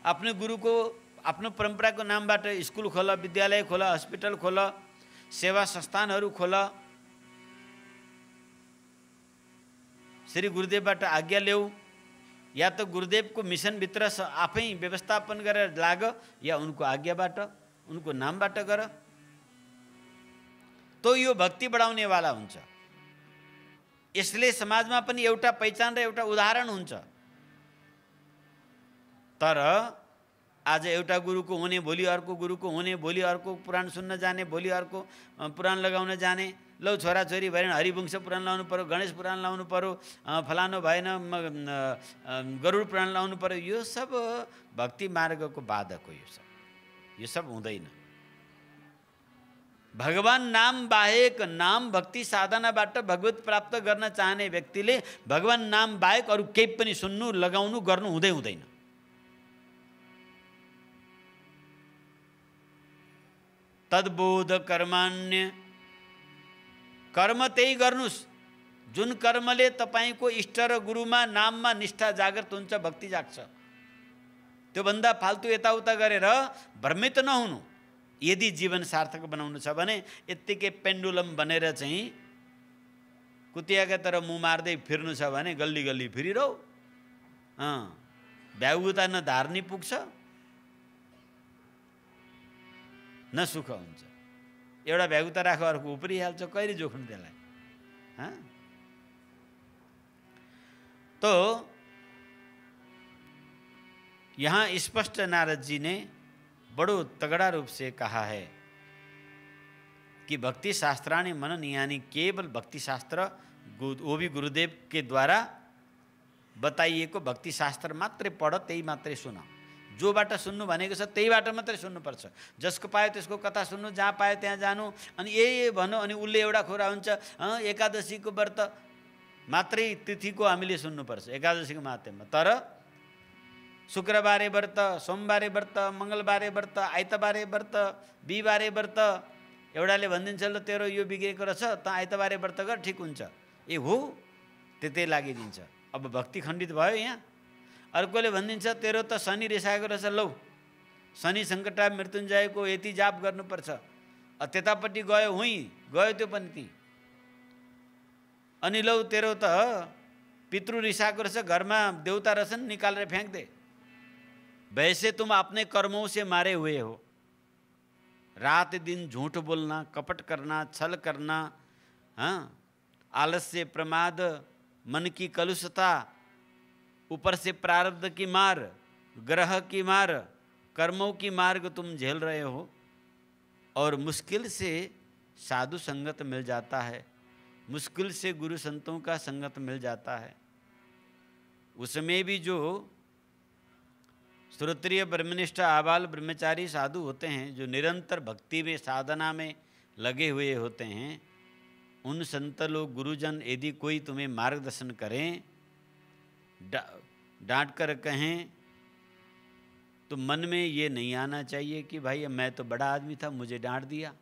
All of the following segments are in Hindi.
आफ्नो गुरुको आफ्नो परम्पराको नामबाट स्कुल खोल, विद्यालय खोल, हस्पिटल खोल, सेवा संस्थानहरू खोल, श्री गुरुदेवबाट आज्ञा ल्याऊ, या त गुरुदेवको मिसनभित्र आफै व्यवस्थापन गरेर लाग, या उनको आज्ञाबाट उनको नामबाट गर, तो यो भक्ति बढाउनेवाला हुन्छ। यसले समाजमा पनि एउटा पहिचान र एउटा उदाहरण हुन्छ। तर आज एउटा गुरुको हुने, भोलि अर्को गुरुको हुने, भोलि अर्को पुराण सुन्न जाने, भोलि अर्को पुराण लगाउन जाने, लौ छोराछोरी भएन हरिवंश पुराण लाउनु पर्यो, गणेश पुराण लाउनु पर्यो, फलानु भएन गरुड पुराण लाउनु पर्यो। यो सब भक्ति मार्गको बाधक हो। यो सब हुँदैन। भगवान नाम बाहेक, नाम भक्ति साधनाबाट भगवत प्राप्त गर्न चाहने व्यक्तिले भगवान नाम बाहेक अरू केही पनि सुन्नु, लगाउनु, गर्नु हुँदैन। तद्बोध कर्मान्य, कर्म त्यही गर्नुस् जुन कर्मले तपाईको इष्ट र गुरुमा नाममा निष्ठा जागृत हुन्छ, भक्ति जाग्छ। त्यो भन्दा फाल्तु यताउता गरेर भ्रमित नहुनु। यदि जीवन सार्थक बनाउनु छ भने यत्तिकै पेन्डुलम बनेर चाहिँ कुतियाका तर मुख मार्दै फिर्नु छ भने गल्ली गल्ली फिरिरहौ। भ्यागुता न धार्नी पुग्छ न सुख हुन्छ। एउटा भ्यागुता राख, अर्को उप्रिहाल्छ, कहिले जोख्नु त्यसलाई? तो यहाँ स्पष्ट नारद जी ने बड़ो तगड़ा रूप से कहा है कि भक्ति शास्त्राणि मनन, यानी केवल भक्ति शास्त्र, वो भी गुरुदेव के द्वारा बताइएको भक्ति शास्त्र मात्रै पढ, त्यही मात्रै सुन। जोबाट सुन्नु भनेको छ त्यहीबाट मात्रै सुन्नुपर्छ। जसको पायो त्यसको कथा सुन्नु, जहाँ पायो त्यहाँ जानु, अनि ए भन्नु, अनि उसले एउटा कुरा हुन्छ एकादशीको व्रत मात्रै तिथिको हामीले सुन्नुपर्छ, एकादशीको माध्यममा। तर शुक्रबारे व्रत, सोमबारे व्रत, मङ्गलबारे व्रत, आइतबारे व्रत, बिहिबारे व्रत, एउटाले भनिदिन्छ ल तेरो यो बिग्रेको रहेछ, त आइतबारे व्रत गर, ठिक हुन्छ। ए हो, त्यतै लागिदिन्छ। अब भक्ति खण्डित भयो यहाँ। अर्कोले भनिदिन्छ तेरो त शनि रिसाएको रहेछ, लौ शनि सङ्कटा मृत्युञ्जयको यति जाप गर्नुपर्छ। त्यतापट्टि गयो, गयो त्यो पनि ती। अनि लौ तेरो त पितृ रिसाएको रहेछ, घरमा देवता रहेछन्, निकालेर फ्याँक दे। वैसे तुम अपने कर्मों से मारे हुए हो। रात दिन झूठ बोलना, कपट करना, छल करना, आलस्य, प्रमाद, मन की कलुषता, ऊपर से प्रारब्ध की मार, ग्रह की मार, कर्मों की मार्ग तुम झेल रहे हो। और मुश्किल से साधु संगत मिल जाता है, मुश्किल से गुरु संतों का संगत मिल जाता है। उसमें भी जो श्रोत्रिय ब्रह्मनिष्ठ आबाल ब्रह्मचारी साधु होते हैं, जो निरंतर भक्ति में साधना में लगे हुए होते हैं, उन संत लोग गुरुजन यदि कोई तुम्हें मार्गदर्शन करें, डांट कर कहें, तो मन में ये नहीं आना चाहिए कि भाई मैं तो बड़ा आदमी था, मुझे डांट दिया।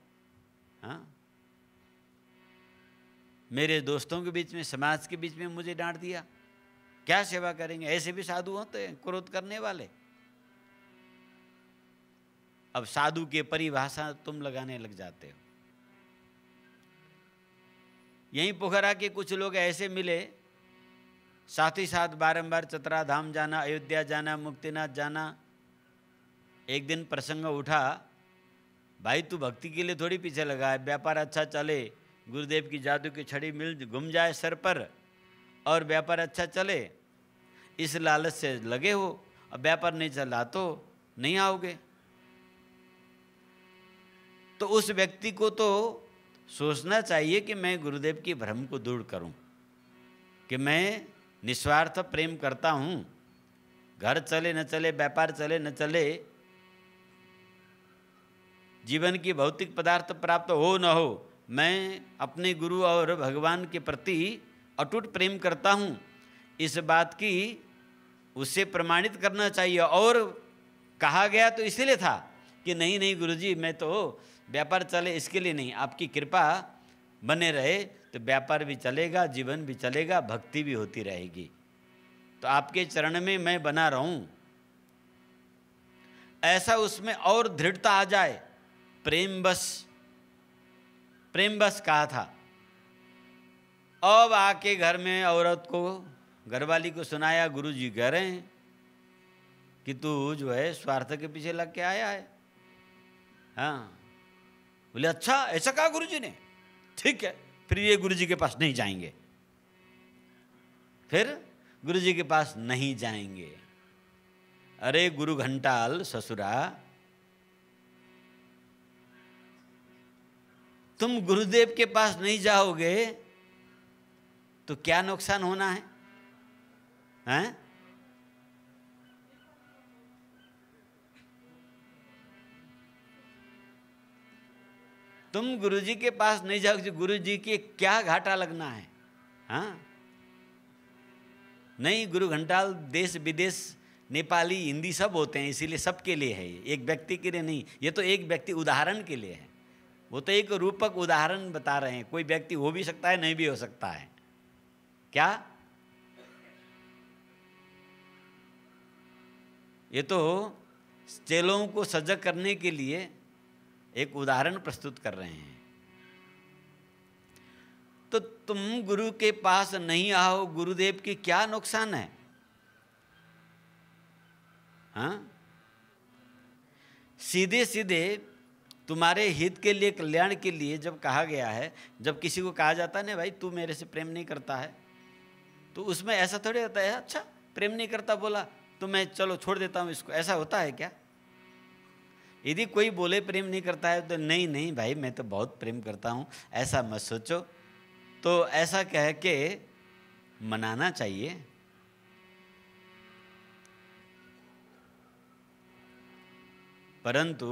मेरे दोस्तों के बीच में, समाज के बीच में मुझे डांट दिया, क्या सेवा करेंगे? ऐसे भी साधु होते हैं, क्रोध करने वाले। अब साधु के परिभाषा तुम लगाने लग जाते हो। यहीं पोखरा के कुछ लोग ऐसे मिले, साथ ही साथ बारंबार चतरा धाम जाना, अयोध्या जाना, मुक्तिनाथ जाना। एक दिन प्रसंग उठा, भाई तू भक्ति के लिए थोड़ी पीछे लगा है, व्यापार अच्छा चले, गुरुदेव की जादू की छड़ी मिल घूम जाए सर पर और व्यापार अच्छा चले, इस लालच से लगे हो। अब व्यापार नहीं चला तो नहीं आओगे। तो उस व्यक्ति को तो सोचना चाहिए कि मैं गुरुदेव की भ्रम को दूर करूं, कि मैं निस्वार्थ प्रेम करता हूं। घर चले न चले, व्यापार चले न चले, जीवन की भौतिक पदार्थ प्राप्त हो न हो, मैं अपने गुरु और भगवान के प्रति अटूट प्रेम करता हूं। इस बात की उसे प्रमाणित करना चाहिए। और कहा गया तो इसीलिए था कि नहीं नहीं गुरुजी, मैं तो व्यापार चले इसके लिए नहीं, आपकी कृपा बने रहे तो व्यापार भी चलेगा, जीवन भी चलेगा, भक्ति भी होती रहेगी। तो आपके चरण में मैं बना रहूं, ऐसा उसमें और दृढ़ता आ जाए। प्रेम बस कहा था। अब आके घर में औरत को, घरवाली को सुनाया, गुरुजी कह रहे हैं कि तू जो है स्वार्थ के पीछे लग के आया है। हाँ, बोले अच्छा ऐसा कहा गुरुजी ने, ठीक है, फिर ये गुरुजी के पास नहीं जाएंगे, फिर गुरुजी के पास नहीं जाएंगे। अरे गुरु घंटाल ससुरा, तुम गुरुदेव के पास नहीं जाओगे तो क्या नुकसान होना है? हैं? तुम गुरुजी के पास नहीं जाओगे, गुरुजी के क्या घाटा लगना है? हाँ, नहीं, गुरु घंटाल देश विदेश, नेपाली हिंदी सब होते हैं, इसीलिए सबके लिए है, एक व्यक्ति के लिए नहीं। ये तो एक व्यक्ति उदाहरण के लिए है, वो तो एक रूपक उदाहरण बता रहे हैं। कोई व्यक्ति हो भी सकता है, नहीं भी हो सकता है। क्या? ये तो चेलों को सजग करने के लिए एक उदाहरण प्रस्तुत कर रहे हैं। तो तुम गुरु के पास नहीं आओ, गुरुदेव की क्या नुकसान है? हाँ, सीधे सीधे तुम्हारे हित के लिए, कल्याण के लिए जब कहा गया है, जब किसी को कहा जाता है ना भाई तू मेरे से प्रेम नहीं करता है, तो उसमें ऐसा थोड़ी होता है अच्छा प्रेम नहीं करता बोला तो मैं चलो छोड़ देता हूँ इसको, ऐसा होता है क्या? यदि कोई बोले प्रेम नहीं करता है तो नहीं नहीं भाई मैं तो बहुत प्रेम करता हूँ, ऐसा मत सोचो, तो ऐसा कह के मनाना चाहिए। परंतु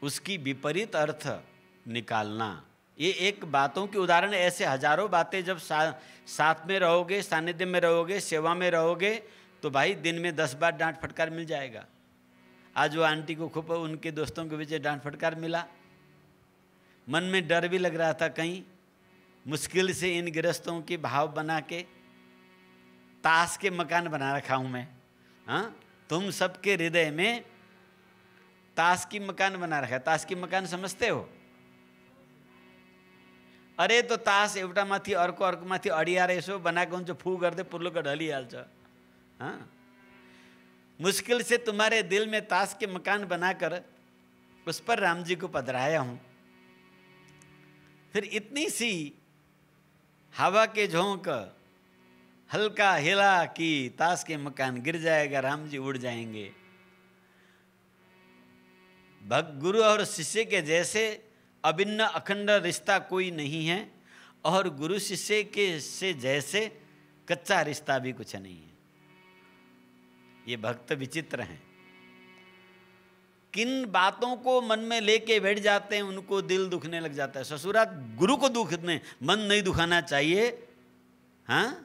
उसकी विपरीत अर्थ निकालना, ये एक बातों की उदाहरण, ऐसे हजारों बातें जब साथ में रहोगे, सानिध्य में रहोगे, सेवा में रहोगे, तो भाई दिन में 10 बार डांट फटकार मिल जाएगा। आज वो आंटी को खूब उनके दोस्तों के बीच डांट फटकार मिला, मन में डर भी लग रहा था, कहीं मुश्किल से इन गृहस्थों के भाव बना के ताश के मकान बना रखा हूँ मैं। हाँ, तुम सबके हृदय में ताश की मकान बना रखा है। ताश की मकान समझते हो? अरे तो ताश एवटा माथी अर्को अर्को माथी अडियार यसो बनाएको हुन्छ, फू गर्दै पुर्लोको ढलिहाल्छ। हाँ, मुश्किल से तुम्हारे दिल में ताश के मकान बनाकर उस पर राम जी को पधराया हूं, फिर इतनी सी हवा के झोंक हल्का हिला कि ताश के मकान गिर जाएगा, राम जी उड़ जाएंगे। भक्त गुरु और शिष्य के जैसे अभिन्न अखंड रिश्ता कोई नहीं है, और गुरु शिष्य के से जैसे कच्चा रिश्ता भी कुछ नहीं है। ये भक्त विचित्र हैं, किन बातों को मन में लेके बैठ जाते हैं उनको दिल दुखने लग जाता है। ससुरा गुरु को दुखने मन नहीं दुखाना चाहिए। हाँ,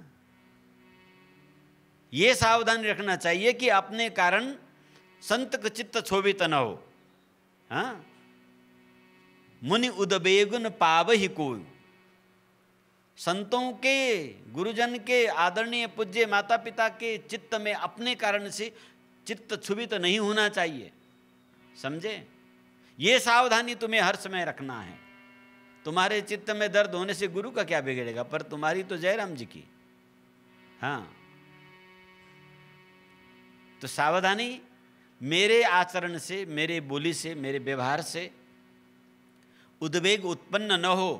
ये सावधानी रखना चाहिए कि अपने कारण संत का चित्त क्षोभित न हो। हाँ, मुनि उदबेगुन पावहि कोई, संतों के, गुरुजन के, आदरणीय पूज्य माता पिता के चित्त में अपने कारण से चित्त क्षुभित नहीं होना चाहिए। समझे? ये सावधानी तुम्हें हर समय रखना है। तुम्हारे चित्त में दर्द होने से गुरु का क्या बिगड़ेगा, पर तुम्हारी तो जयराम जी की। हाँ, तो सावधानी, मेरे आचरण से, मेरे बोली से, मेरे व्यवहार से उद्वेग उत्पन्न न हो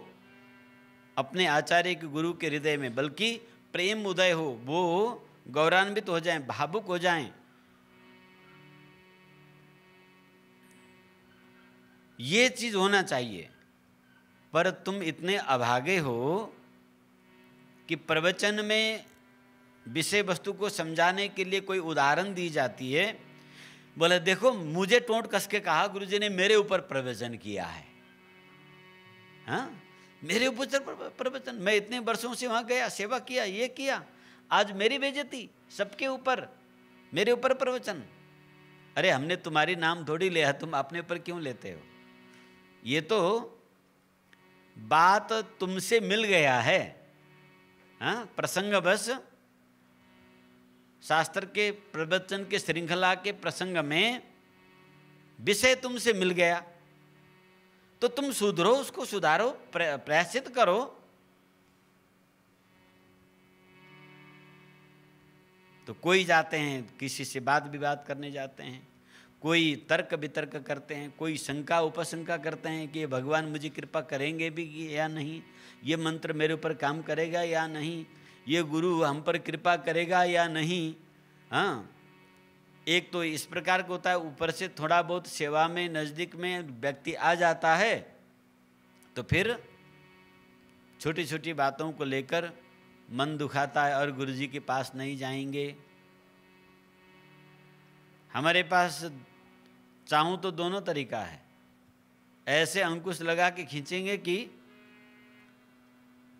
अपने आचार्य के गुरु के हृदय में, बल्कि प्रेम उदय हो, वो गौरवान्वित हो जाएं, भावुक हो जाएं। ये चीज होना चाहिए। पर तुम इतने अभागे हो कि प्रवचन में विषय वस्तु को समझाने के लिए कोई उदाहरण दी जाती है, बोले देखो मुझे टोंट कस के कहा गुरुजी ने मेरे ऊपर प्रवचन किया है। हाँ, मेरे ऊपर प्रवचन, मैं इतने वर्षों से वहां गया, सेवा किया, ये किया, आज मेरी बेइज्जती, सबके ऊपर मेरे ऊपर प्रवचन। अरे हमने तुम्हारी नाम थोड़ी लिया, तुम अपने ऊपर क्यों लेते हो? ये तो बात तुमसे मिल गया है। हाँ, प्रसंग बस शास्त्र के प्रवचन के श्रृंखला के प्रसंग में विषय तुमसे मिल गया तो तुम सुधरो, उसको सुधारो, प्रायश्चित करो। तो कोई जाते हैं किसी से वाद विवाद करने जाते हैं, कोई तर्क वितर्क करते हैं, कोई शंका उपशंका करते हैं कि ये भगवान मुझे कृपा करेंगे भी या नहीं, ये मंत्र मेरे ऊपर काम करेगा या नहीं, ये गुरु हम पर कृपा करेगा या नहीं। हाँ, एक तो इस प्रकार का होता है। ऊपर से थोड़ा बहुत सेवा में नज़दीक में व्यक्ति आ जाता है तो फिर छोटी छोटी बातों को लेकर मन दुखाता है और गुरुजी के पास नहीं जाएंगे। हमारे पास चाहूँ तो दोनों तरीका है, ऐसे अंकुश लगा के खींचेंगे कि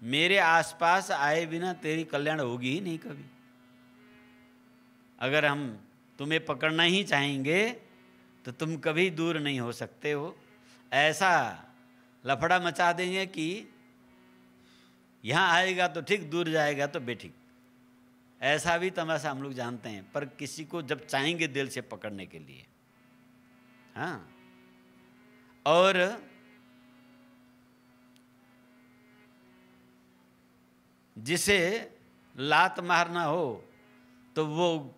मेरे आसपास आए बिना तेरी कल्याण होगी ही नहीं कभी। अगर हम तुम्हें पकड़ना ही चाहेंगे तो तुम कभी दूर नहीं हो सकते हो। ऐसा लफड़ा मचा देंगे कि यहाँ आएगा तो ठीक, दूर जाएगा तो बेठीक। ऐसा भी तमाशा हम लोग जानते हैं, पर किसी को जब चाहेंगे दिल से पकड़ने के लिए। हाँ, और जिसे लात मारना हो तो वो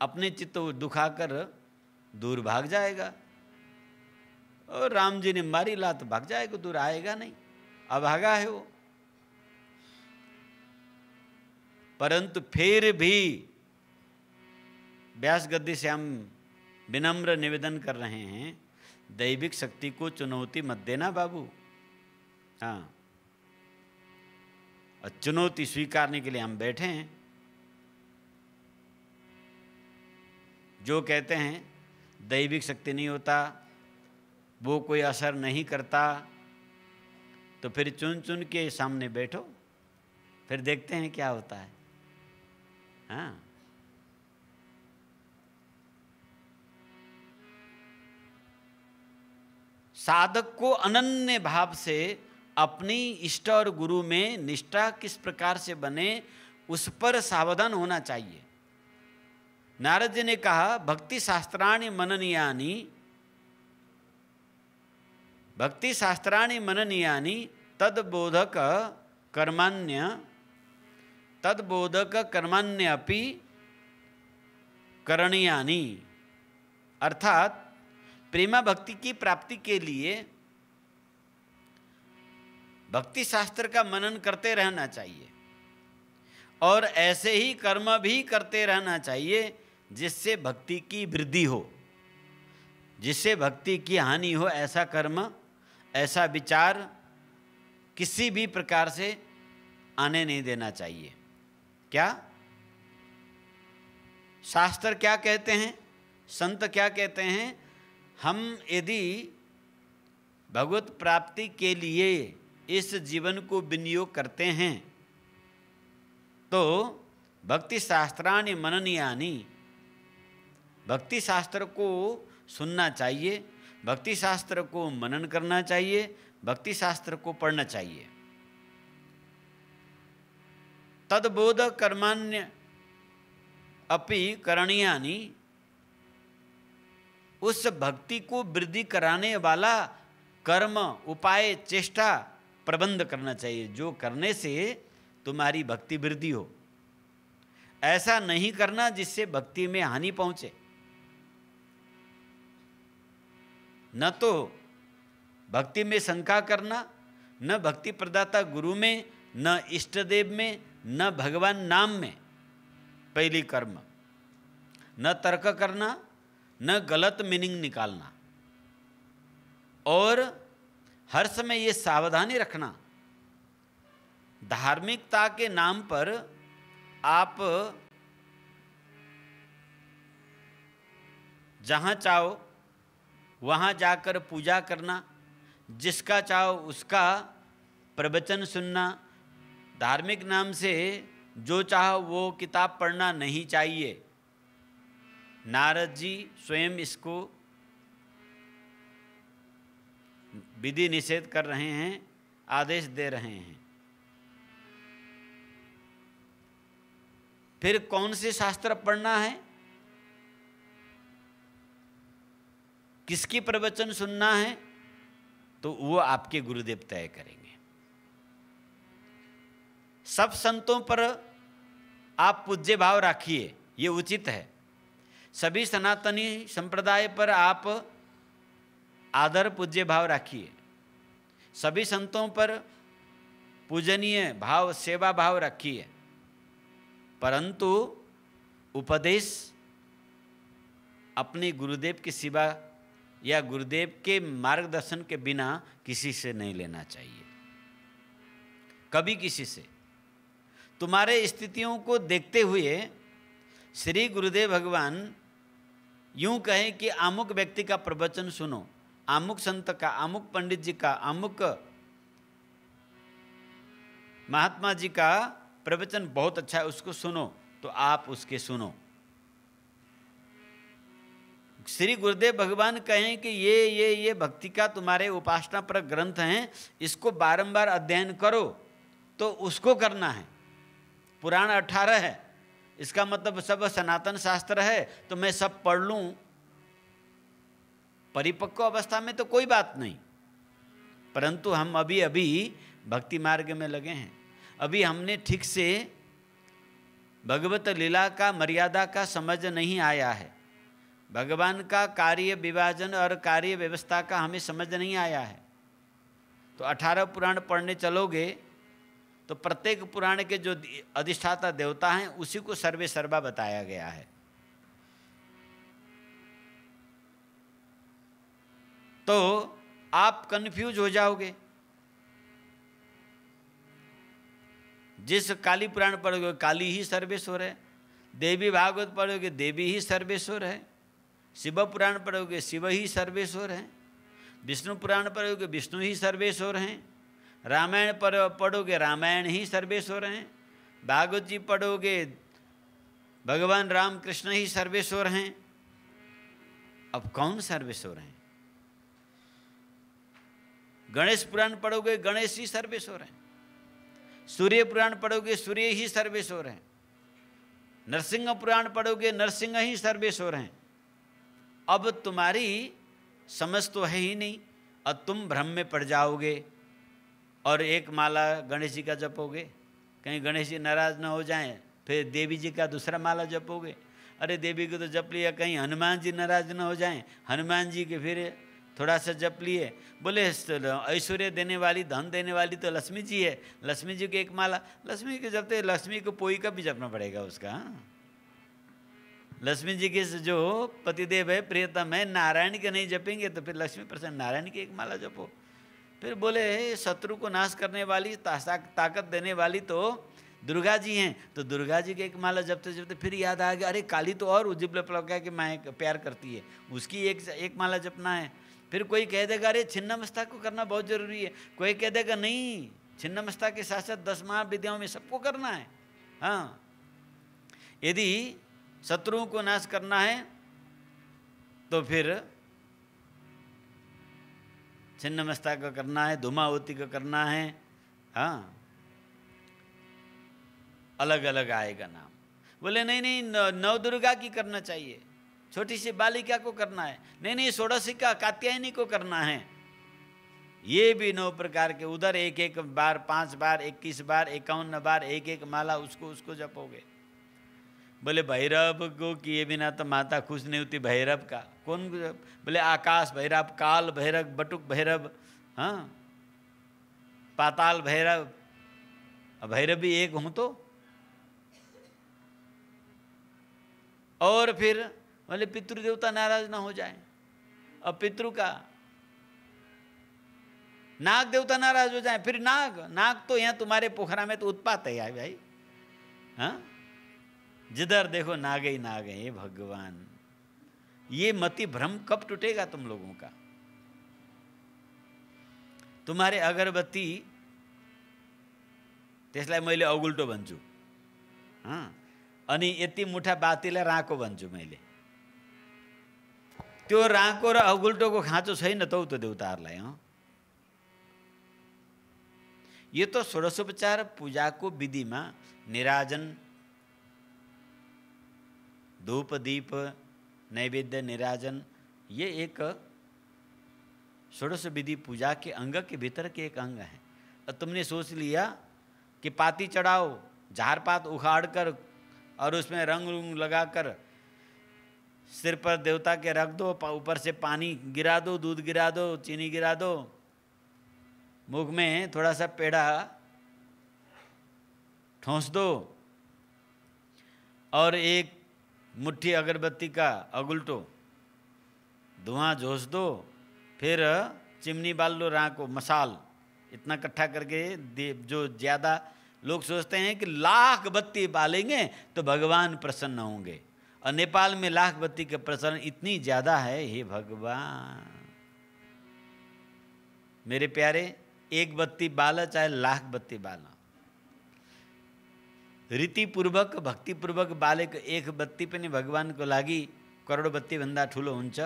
अपने चित्त दुखाकर दूर भाग जाएगा, और राम जी ने मारी लात, भाग जाएगा, दूर आएगा नहीं, अभागा है वो। परंतु फिर भी व्यास गद्दी से हम विनम्र निवेदन कर रहे हैं, दैविक शक्ति को चुनौती मत देना बाबू। हाँ, और चुनौती स्वीकारने के लिए हम बैठे हैं। जो कहते हैं दैविक शक्ति नहीं होता, वो कोई असर नहीं करता, तो फिर चुन चुन के सामने बैठो, फिर देखते हैं क्या होता है। हाँ, साधक को अनन्य भाव से अपनी इष्ट और गुरु में निष्ठा किस प्रकार से बने, उस पर सावधान होना चाहिए। नारद जी ने कहा, भक्ति शास्त्राणि मननीयानि, भक्ति शास्त्राणि मननीयानि तद्बोधक कर्माण्य अपि करणीयानि। अर्थात प्रेमा भक्ति की प्राप्ति के लिए भक्ति शास्त्र का मनन करते रहना चाहिए, और ऐसे ही कर्म भी करते रहना चाहिए जिससे भक्ति की वृद्धि हो, जिससे भक्ति की हानि हो। ऐसा कर्म, ऐसा विचार किसी भी प्रकार से आने नहीं देना चाहिए। क्या शास्त्र क्या कहते हैं, संत क्या कहते हैं? हम यदि भगवत प्राप्ति के लिए इस जीवन को विनियोग करते हैं तो भक्ति शास्त्राणि मननीयानि, भक्ति शास्त्र को सुनना चाहिए, भक्ति शास्त्र को मनन करना चाहिए, भक्ति शास्त्र को पढ़ना चाहिए। तद्बोध कर्माण्य अपि करणीयानि, उस भक्ति को वृद्धि कराने वाला कर्म, उपाय, चेष्टा, प्रबंध करना चाहिए, जो करने से तुम्हारी भक्ति वृद्धि हो। ऐसा नहीं करना जिससे भक्ति में हानि पहुंचे। न तो भक्ति में शंका करना, न भक्ति प्रदाता गुरु में, न इष्ट देव में, न भगवान नाम में, पहली कर्म। न तर्क करना, न गलत मीनिंग निकालना, और हर समय ये सावधानी रखना, धार्मिकता के नाम पर आप जहाँ चाहो वहाँ जाकर पूजा करना, जिसका चाहो उसका प्रवचन सुनना, धार्मिक नाम से जो चाहो वो किताब पढ़ना नहीं चाहिए। नारद जी स्वयं इसको विधि निषेध कर रहे हैं, आदेश दे रहे हैं। फिर कौन से शास्त्र पढ़ना है, किसकी प्रवचन सुनना है, तो वो आपके गुरुदेव तय करेंगे। सब संतों पर आप पूज्य भाव रखिए, ये उचित है। सभी सनातनी संप्रदाय पर आप आदर पूज्य भाव रखिए, सभी संतों पर पूजनीय भाव सेवा भाव रखिए, परंतु उपदेश अपने गुरुदेव के सिवा या गुरुदेव के मार्गदर्शन के बिना किसी से नहीं लेना चाहिए, कभी किसी से। तुम्हारे स्थितियों को देखते हुए श्री गुरुदेव भगवान यूं कहें कि अमुक व्यक्ति का प्रवचन सुनो, अमुक संत का, अमुक पंडित जी का, अमुक महात्मा जी का प्रवचन बहुत अच्छा है, उसको सुनो, तो आप उसके सुनो। श्री गुरुदेव भगवान कहें कि ये भक्ति का तुम्हारे उपासना पर ग्रंथ हैं, इसको बारंबार अध्ययन करो, तो उसको करना है। पुराण 18 है, इसका मतलब सब सनातन शास्त्र है, तो मैं सब पढ़ लूं, परिपक्व अवस्था में तो कोई बात नहीं, परंतु हम अभी अभी भक्ति मार्ग में लगे हैं, अभी हमने ठीक से भगवत लीला का मर्यादा का समझ नहीं आया है, भगवान का कार्य विभाजन और कार्य व्यवस्था का हमें समझ नहीं आया है। तो 18 पुराण पढ़ने चलोगे तो प्रत्येक पुराण के जो अधिष्ठाता देवता हैं उसी को सर्वे सर्वा बताया गया है। तो आप कंफ्यूज हो जाओगे। जिस काली पुराण पढ़ोगे काली ही सर्वेश्वर है, देवी भागवत पढ़ोगे देवी ही सर्वेश्वर है, शिव पुराण पढ़ोगे शिव ही सर्वेश्वर है, विष्णु पुराण पढ़ोगे विष्णु ही सर्वेश्वर हैं, रामायण पढ़ोगे रामायण ही सर्वेश्वर हैं, भागवत जी पढ़ोगे भगवान राम कृष्ण ही सर्वेश्वर हैं। अब कौन सर्वेश्वर हैं? गणेश पुराण पढ़ोगे गणेश ही सर्वेश्वर हैं, सूर्य पुराण पढ़ोगे सूर्य ही सर्वेश्वर हैं, नरसिंह पुराण पढ़ोगे नरसिंह ही सर्वेश्वर हैं। अब तुम्हारी समझ तो है ही नहीं, और तुम भ्रम में पड़ जाओगे और एक माला गणेश जी का जपोगे, कहीं गणेश जी नाराज ना हो जाएं, फिर देवी जी का दूसरा माला जपोगे, अरे देवी को तो जप लिया, कहीं हनुमान जी नाराज ना हो जाएं, हनुमान जी के फिर थोड़ा सा जप लिए, बोले ऐश्वर्य देने वाली धन देने वाली तो लक्ष्मी जी है, लक्ष्मी जी की एक माला, लक्ष्मी के जपते लक्ष्मी को पोई का भी जपना पड़ेगा उसका। लक्ष्मी जी के जो पतिदेव है प्रियतम है, नारायण के नहीं जपेंगे तो फिर लक्ष्मी प्रसन्न नारायण की एक माला जपो। फिर बोले शत्रु को नाश करने वाली ताकत देने वाली तो दुर्गा जी हैं, तो दुर्गा जी के एक माला जपते जपते फिर याद आ गया, अरे काली तो और उज्जवल प्लवका के माए प्यार करती है, उसकी एक माला जपना है। फिर कोई कह देगा अरे छिन्नमस्ता को करना बहुत जरूरी है, कोई कह देगा नहीं छिन्नमस्ता के साथ साथ 10 महाविद्याओं में सबको करना है। हाँ, यदि शत्रुओं को नाश करना है तो फिर छिन्नमस्ता का करना है, धूमावती का करना है। हाँ, अलग अलग आएगा नाम। बोले नहीं नहीं नव दुर्गा की करना चाहिए, छोटी सी बालिका को करना है, नहीं नहीं षोडशिका कात्यायनी को करना है। ये भी 9 प्रकार के, उधर एक एक बार 5 बार 21 बार 51 बार एक एक माला उसको जपोगे। बोले भैरव को किए बिना तो माता खुश नहीं होती, भैरव का कौन? बोले आकाश भैरव, काल भैरव, बटुक भैरव, हाँ पाताल भैरव, भैरव भी एक हूं तो। और फिर बोले पितृदेवता नाराज ना हो जाए, अब पितृ का नाग देवता नाराज हो जाए, फिर नाग तो यहाँ तुम्हारे पोखरा में तो उत्पात है भाई। हाँ, जिधर देखो नाग ही नाग है। ये भगवान, ये मति भ्रम कब टूटेगा तुम लोगों का? तुम्हारे अगरबत्ती त्यसलाई मैले अगुल्टो भन्छु, अनि यति मुठा बातीलाई राको भन्छु मैले। त्यो राको र अगुल्टोको खाँचो छैन त त्यो देवताहरूलाई। ये तो षोडशोपचार पूजा को विधि में निराजन धूप दीप नैवेद्य निराजन, ये एक षोडश विधि पूजा के अंग के भीतर के एक अंग है। और तुमने सोच लिया कि पाती चढ़ाओ, झाड़ पात उखाड़ कर और उसमें रंग रूंग लगाकर सिर पर देवता के रख दो, ऊपर से पानी गिरा दो, दूध गिरा दो, चीनी गिरा दो, मुख में थोड़ा सा पेड़ा ठोंस दो और एक मुट्ठी अगरबत्ती का अगुलटो धुआं झोंस दो, फिर चिमनी बाल लो, राख मसाल इतना इकट्ठा करके जो ज़्यादा लोग सोचते हैं कि लाख बत्ती बालेंगे तो भगवान प्रसन्न होंगे, और नेपाल में लाख बत्ती का प्रचलन इतनी ज़्यादा है। हे भगवान मेरे प्यारे, एक बत्ती बाला चाहे लाख बत्ती बाला, रीतिपूर्वक भक्तिपूर्वक बालेको एक बत्ती पनि भगवानको लागि करोड बत्ती भन्दा ठुलो हुन्छ।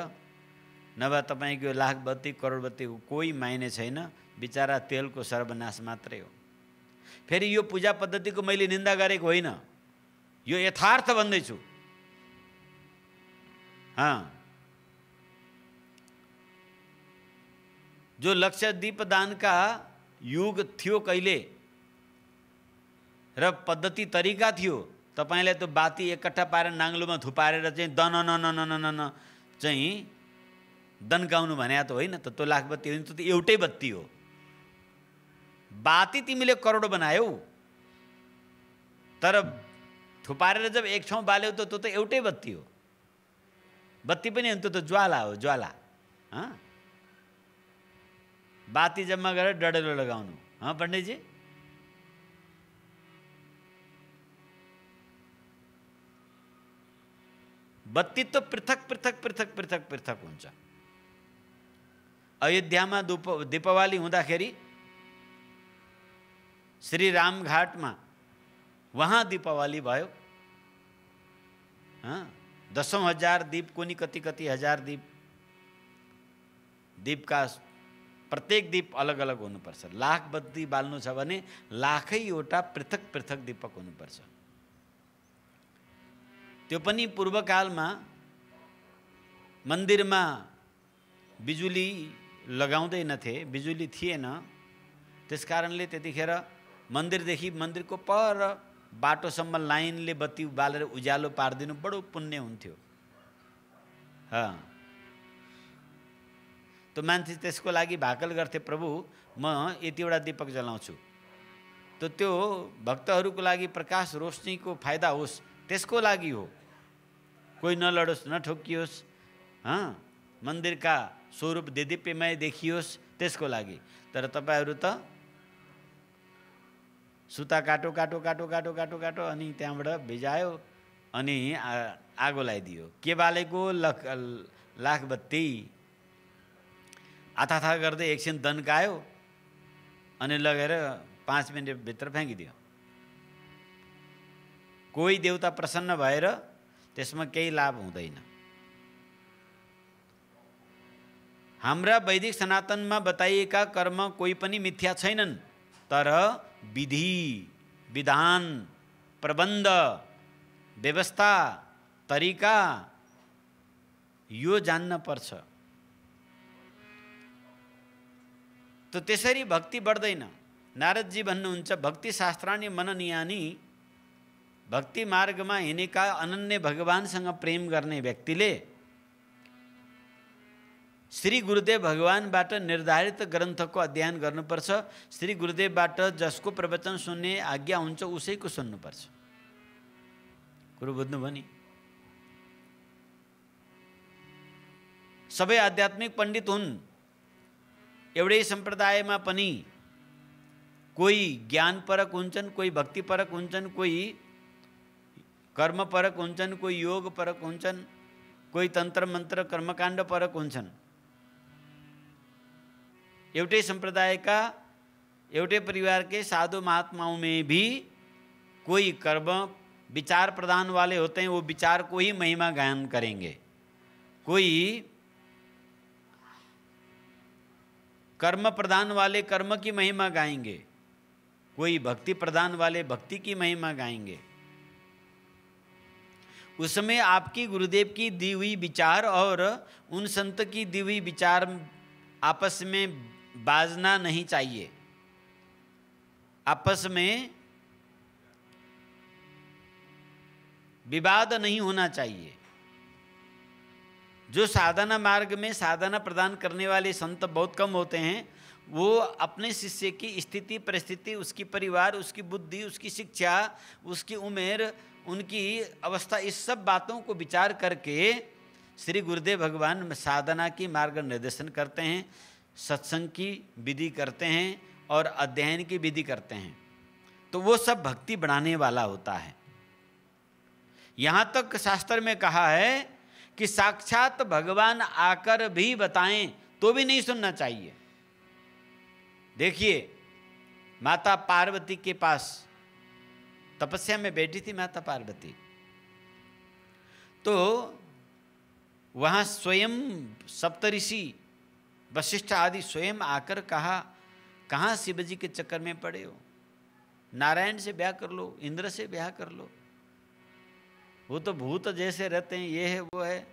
नभए तपाईँको लाख बत्ती करोड बत्तीको कोही मायने छैन, बिचारा तेलको सर्वनाश मात्रै हो। फेरि यो पूजा पद्धतिको मैले निन्दा गरेको होइन, यो यथार्थ भन्दैछु। जो लक्ष्य दीपदान का युग थियो कहिले र पद्धति तरिका थियो, तपाईले त बाती एकट्ठा पारेर नाङ्लोमा थुपारेर चाहिँ दन न न न न न चाहिँ दन्काउनु भने त होइन त, त्यो लाख बत्ती होइन, त्यो त एउटै बत्ती हो। बाती तिमीले करोड बनायौ, तर थुपारेर जब एक ठाउँ बाल्यौ त त्यो त एउटै बत्ती हो। बत्ती पनि होइन, त्यो त ज्वाला हो, ज्वाला। बाती जम्मा गरेर डडेलो लगाउनु। पण्डितजी बत्ती तो पृथक पृथक पृथक पृथक पृथक हुन्छ। अयोध्यामा दीपावली हुँदाखेरि श्री रामघाटमा वहाँ दीपावली भयो। 10,000 दीप, कोनी कति कति हजार दीप, दीप का प्रत्येक दीप अलग अलग हुनुपर्छ। लाख बत्ती बाल्नु छ भने लाखैवटा पृथक पृथक दीपक हुनुपर्छ। त्यो पनि पूर्वकालमा मन्दिरमा बिजुली लगाउँदैनथे, बिजुली थिएन, त्यसकारणले त्यतिखेर मन्दिरदेखि मन्दिरको पर बाटोसम्म लाइनले बत्ती बालेर उज्यालो पारिदिनु बडो पुण्य हुन्थ्यो। त मान्छे त्यसको लागि भाकल गर्थे, प्रभु म यतिवटा दीपक जलाउँछु, त त्यो भक्तहरूको लागि प्रकाश रोशनीको फाइदा होस् त्यसको लागि हो। कोही नलडोस्, नठोकियोस्, मन्दिरका स्वरूप देदीप्यमय देखियोस् त्यसको लागि। तर तपाईहरू त सुता काटो काटो काटो काटो काटो काटो अनि त्यहाँबाट भिजायो अनि आगो लगाइदियो। के बालेको लाख बत्ती आथा गर्दै एकछिन दन्कायो अनि लगेर 5 मिनट भित्र फ्याँकिदियो। कोही देवता प्रसन्न भएर त्यसमा केही लाभ हुँदैन। हाम्रा वैदिक सनातनमा बताइएका कर्म कोही पनि मिथ्या छैनन्, तर विधि विधान प्रबन्ध व्यवस्था तरिका यो जान्न पर्छ। त त्यसरी भक्ति बढ्दैन। नारदजी भन्नुहुन्छ, भक्ति शास्त्राणि मननीयानि, भक्ति मार्गमा हिँडेका अनन्य भगवानसँग प्रेम गर्ने व्यक्तिले श्री गुरुदेव भगवानबाट निर्धारित ग्रन्थको अध्ययन गर्नुपर्छ। श्री गुरुदेवबाट जसको प्रवचन सुन्ने आज्ञा हुन्छ उसैको सुन्नुपर्छ। कुरो बुझ्नुभयो नि? सबै आध्यात्मिक पण्डित हुन्, एउटै सम्प्रदायमा पनि कोही ज्ञानपरक हुन्छन्, कोही भक्तिपरक हुन्छन्, कोही कर्मपरक हुन्छन्, कोही योगपरक हुन्छन्, कोही तन्त्र मन्त्र कर्मकाण्ड परक हुन्छन्। एउटै संप्रदाय का एउटै परिवार के साधु महात्माओं में भी कोई कर्म विचार प्रधान वाले होते हैं, वो विचार को ही महिमा गायन करेंगे। कोई कर्म प्रधान वाले कर्म की महिमा गाएंगे, कोई भक्ति प्रधान वाले भक्ति की महिमा गाएंगे। उसमें आपकी गुरुदेव की दी हुई विचार और उन संत की दी हुई विचार आपस में बाजना नहीं चाहिए, आपस में विवाद नहीं होना चाहिए। जो साधना मार्ग में साधना प्रदान करने वाले संत बहुत कम होते हैं, वो अपने शिष्य की स्थिति परिस्थिति, उसकी परिवार, उसकी बुद्धि, उसकी शिक्षा, उसकी उम्र, उनकी अवस्था, इस सब बातों को विचार करके श्री गुरुदेव भगवान साधना की मार्ग निर्देशन करते हैं, सत्संग की विधि करते हैं और अध्ययन की विधि करते हैं। तो वो सब भक्ति बढ़ाने वाला होता है। यहाँ तक शास्त्र में कहा है कि साक्षात भगवान आकर भी बताएं तो भी नहीं सुनना चाहिए। देखिए, माता पार्वती के पास तपस्या में बैठी थी माता पार्वती, तो वहाँ स्वयं सप्तऋषि वशिष्ठ आदि स्वयं आकर कहा, कहाँ शिव जी के चक्कर में पड़े हो, नारायण से ब्याह कर लो, इंद्र से ब्याह कर लो, वो तो भूत जैसे रहते हैं, ये है वो है।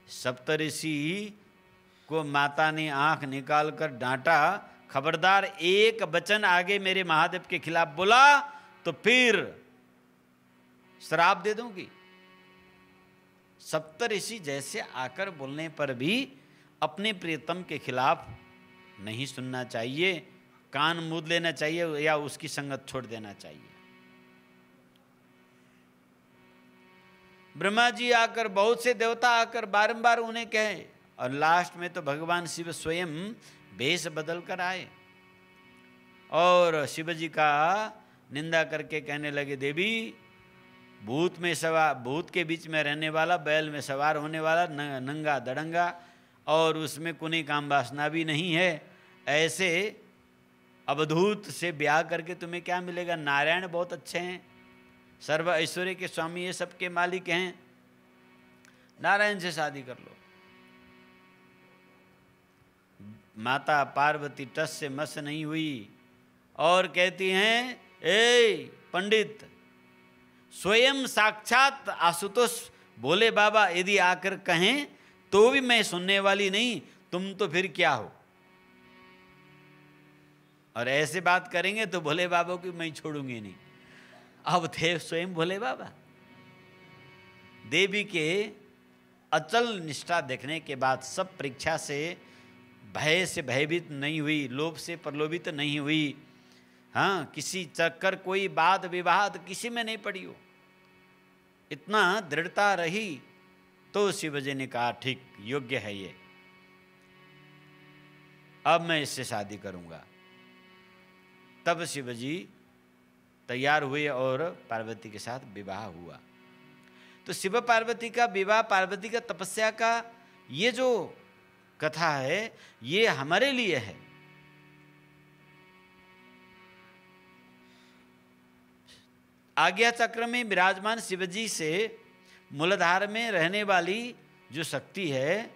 सप्तऋषि को माता ने आंख निकाल कर डांटा, खबरदार एक वचन आगे मेरे महादेव के खिलाफ बोला तो फिर श्राप दे दूंगी। सप्तऋषि जैसे आकर बोलने पर भी अपने प्रियतम के खिलाफ नहीं सुनना चाहिए, कान मूंद लेना चाहिए या उसकी संगत छोड़ देना चाहिए। ब्रह्मा जी आकर, बहुत से देवता आकर बारंबार उन्हें कहे, और लास्ट में तो भगवान शिव स्वयं वेश बदल कर आए और शिव जी का निंदा करके कहने लगे, देवी भूत में सवार, भूत के बीच में रहने वाला, बैल में सवार होने वाला, नंगा दड़ंगा, और उसमें कुनी काम वासना भी नहीं है, ऐसे अवधूत से ब्याह करके तुम्हें क्या मिलेगा? नारायण बहुत अच्छे हैं, सर्व ऐश्वर्य के स्वामी, ये सबके मालिक हैं, नारायण से शादी कर लो। माता पार्वती टस से मस नहीं हुई और कहती हैं, ए पंडित, स्वयं साक्षात आशुतोष भोले बाबा यदि आकर कहें तो भी मैं सुनने वाली नहीं, तुम तो फिर क्या हो? और ऐसे बात करेंगे तो भोले बाबा को मैं छोड़ूंगी नहीं। अब थे स्वयं भोले बाबा। देवी के अचल निष्ठा देखने के बाद सब परीक्षा से भय से भयभीत नहीं हुई, लोभ से प्रलोभित नहीं हुई, हाँ, किसी चक्कर कोई वाद विवाद किसी में नहीं पड़ी हो, इतना दृढ़ता रही तो शिव जी ने कहा, ठीक योग्य है ये, अब मैं इससे शादी करूंगा। तब शिव जी तैयार हुए और पार्वती के साथ विवाह हुआ। तो शिव पार्वती का विवाह, पार्वती का तपस्या का ये जो कथा है, ये हमारे लिए है। आज्ञा चक्र में विराजमान शिवजी से मूलाधार में रहने वाली जो शक्ति है,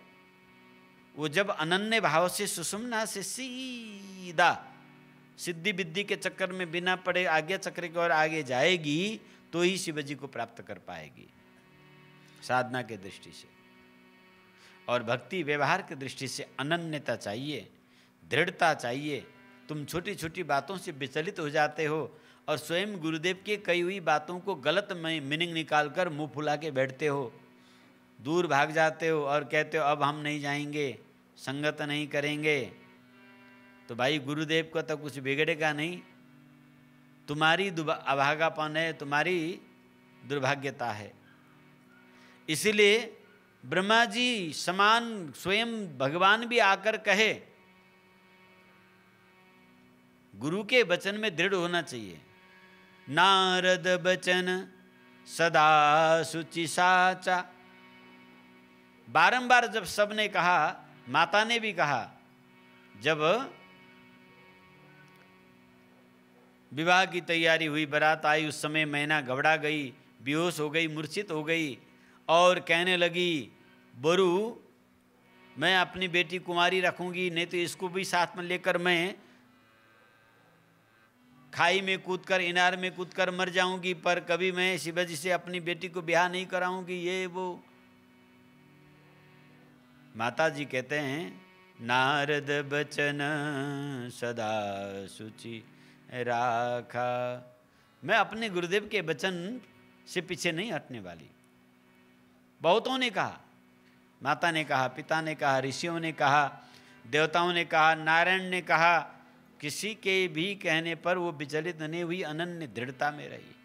वो जब अनन्य भाव से सुषुम्ना से सीधा सिद्धि विद्धि के चक्कर में बिना पड़े आज्ञा चक्र की ओर आगे जाएगी तो ही शिवजी को प्राप्त कर पाएगी, साधना के दृष्टि से। और भक्ति व्यवहार की दृष्टि से अनन्यता चाहिए, दृढ़ता चाहिए। तुम छोटी छोटी बातों से विचलित हो जाते हो और स्वयं गुरुदेव की कही हुई बातों को गलत मीनिंग निकालकर मुंह फुला के बैठते हो, दूर भाग जाते हो और कहते हो अब हम नहीं जाएंगे, संगत नहीं करेंगे। तो भाई गुरुदेव का तो कुछ बिगड़ेगा नहीं, तुम्हारी अभागापन है, तुम्हारी दुर्भाग्यता है। इसीलिए ब्रह्मा जी समान स्वयं भगवान भी आकर कहे, गुरु के वचन में दृढ़ होना चाहिए। नारद बचन सदा शुचि साचा, बारंबार जब सबने कहा, माता ने भी कहा, जब विवाह की तैयारी हुई, बारात आई, उस समय मैना घबरा गई, बेहोश हो गई, मूर्छित हो गई और कहने लगी, बरू मैं अपनी बेटी कुमारी रखूंगी, नहीं तो इसको भी साथ में लेकर मैं खाई में कूदकर, इनार में कूदकर मर जाऊंगी, पर कभी मैं शिवाजी से अपनी बेटी को ब्याह नहीं कराऊंगी, ये वो। माता जी कहते हैं, नारद बचन सदा सुचि राखा। मैं अपने गुरुदेव के वचन से पीछे नहीं हटने वाली। बहुतों ने कहा, माता ने कहा, पिता ने कहा, ऋषियों ने कहा, देवताओं ने कहा, नारायण ने कहा, किसी के भी कहने पर वो विचलित नहीं हुई, अनन्य दृढ़ता में रही।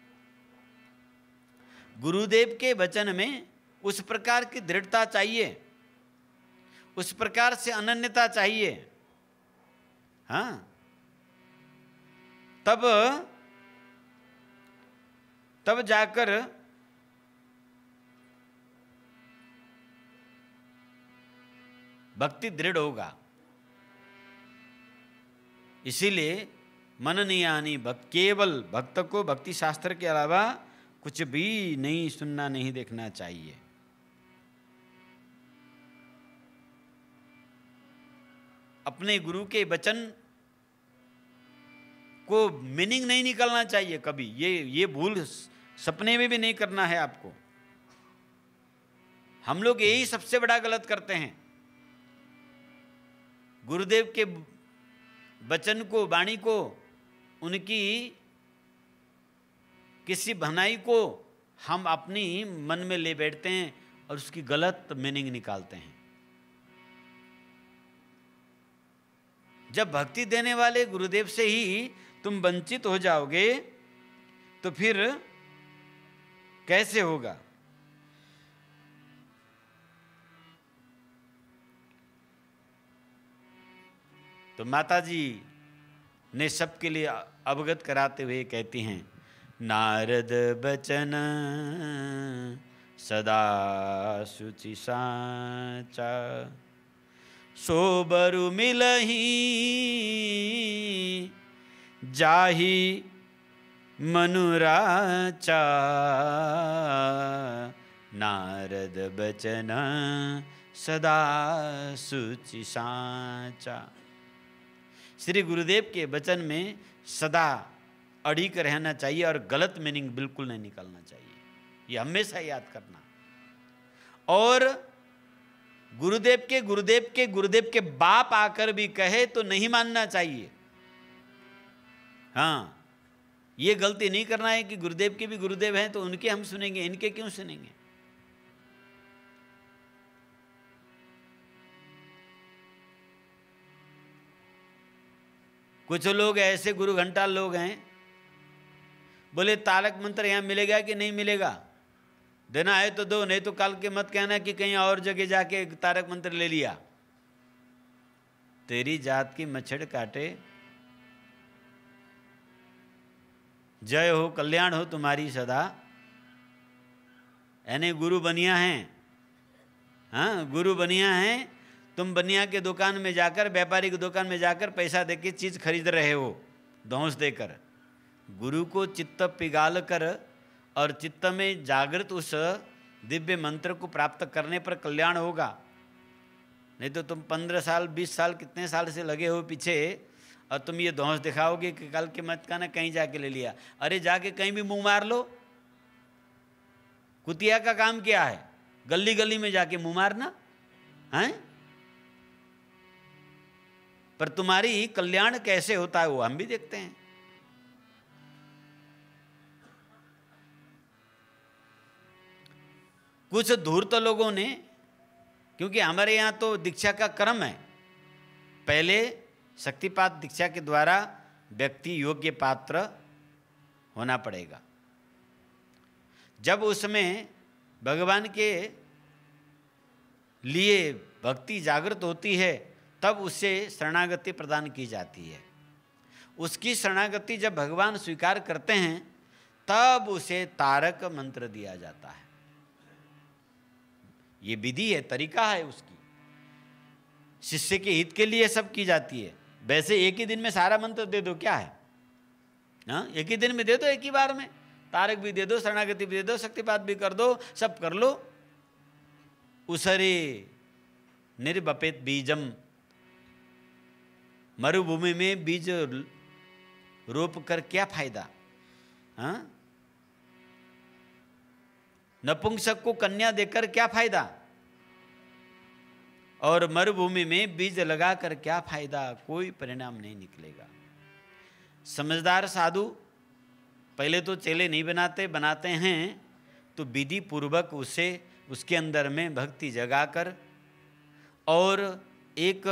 गुरुदेव के वचन में उस प्रकार की दृढ़ता चाहिए, उस प्रकार से अनन्यता चाहिए। हाँ, तब जाकर भक्ति दृढ़ होगा। इसीलिए मन नहीं आनी, केवल भक्त को भक्ति शास्त्र के अलावा कुछ भी नहीं सुनना, नहीं देखना चाहिए। अपने गुरु के वचन को मीनिंग नहीं निकालना चाहिए कभी। ये भूल सपने में भी नहीं करना है आपको। हम लोग यही सबसे बड़ा गलत करते हैं। गुरुदेव के वचन को, वाणी को, उनकी किसी भनाई को हम अपनी मन में ले बैठते हैं और उसकी गलत मीनिंग निकालते हैं। जब भक्ति देने वाले गुरुदेव से ही तुम वंचित हो जाओगे तो फिर कैसे होगा? तो माता जी ने सबके लिए अवगत कराते हुए कहती हैं, नारद बचन सदा शुचि साचा, सोबरु मिलही जाहि मनुराचा, नारद बचन सदा शुचि साचा। श्री गुरुदेव के वचन में सदा अड़ी कर रहना चाहिए और गलत मीनिंग बिल्कुल नहीं निकालना चाहिए। ये हमेशा याद करना। और गुरुदेव के बाप आकर भी कहे तो नहीं मानना चाहिए। हाँ, ये गलती नहीं करना है कि गुरुदेव के भी गुरुदेव हैं तो उनके हम सुनेंगे, इनके क्यों सुनेंगे? कुछ लोग ऐसे गुरु घंटा लोग हैं, बोले तारक मंत्र यहाँ मिलेगा कि नहीं मिलेगा, देना है तो दो, नहीं तो कल के मत कहना कि कहीं और जगह जाके तारक मंत्र ले लिया। तेरी जात की मच्छड़ काटे, जय हो कल्याण हो तुम्हारी सदा। यानी गुरु बनिया हैं। हाँ, गुरु बनिया हैं। तुम बनिया के दुकान में जाकर, व्यापारी की दुकान में जाकर पैसा देके चीज खरीद रहे हो, धौंस देकर। गुरु को चित्त पिघाल कर और चित्त में जागृत उस दिव्य मंत्र को प्राप्त करने पर कल्याण होगा। नहीं तो तुम 15 साल 20 साल कितने साल से लगे हो पीछे और तुम ये धौंस दिखाओगे कि कल के मत का ना कहीं जाके ले लिया। अरे जाके कहीं भी मुंह मार लो। कुतिया का काम क्या है? गली गली में जाके मुंह मारना है। पर तुम्हारी कल्याण कैसे होता है वो हम भी देखते हैं। कुछ धूर्त लोगों ने, क्योंकि हमारे यहाँ तो दीक्षा का क्रम है, पहले शक्तिपात दीक्षा के द्वारा व्यक्ति योग्य पात्र होना पड़ेगा। जब उसमें भगवान के लिए भक्ति जागृत होती है तब उससे शरणागति प्रदान की जाती है। उसकी शरणागति जब भगवान स्वीकार करते हैं तब उसे तारक मंत्र दिया जाता है। ये विधि है, तरीका है उसकी। शिष्य के हित के लिए सब की जाती है। वैसे एक ही दिन में सारा मंत्र दे दो, क्या है? हाँ, एक ही दिन में दे दो, एक ही बार में तारक भी दे दो, शरणागति भी दे दो, शक्तिपात भी कर दो, सब कर लो। उसरे निर्वपेत बीजम, मरुभूमि में बीज रोप कर क्या फायदा? हाँ, नपुंसक को कन्या देकर क्या फायदा? और मरुभूमि में बीज लगाकर क्या फायदा? कोई परिणाम नहीं निकलेगा। समझदार साधु पहले तो चेले नहीं बनाते हैं तो विधि पूर्वक उसे उसके अंदर में भक्ति जगाकर, और एक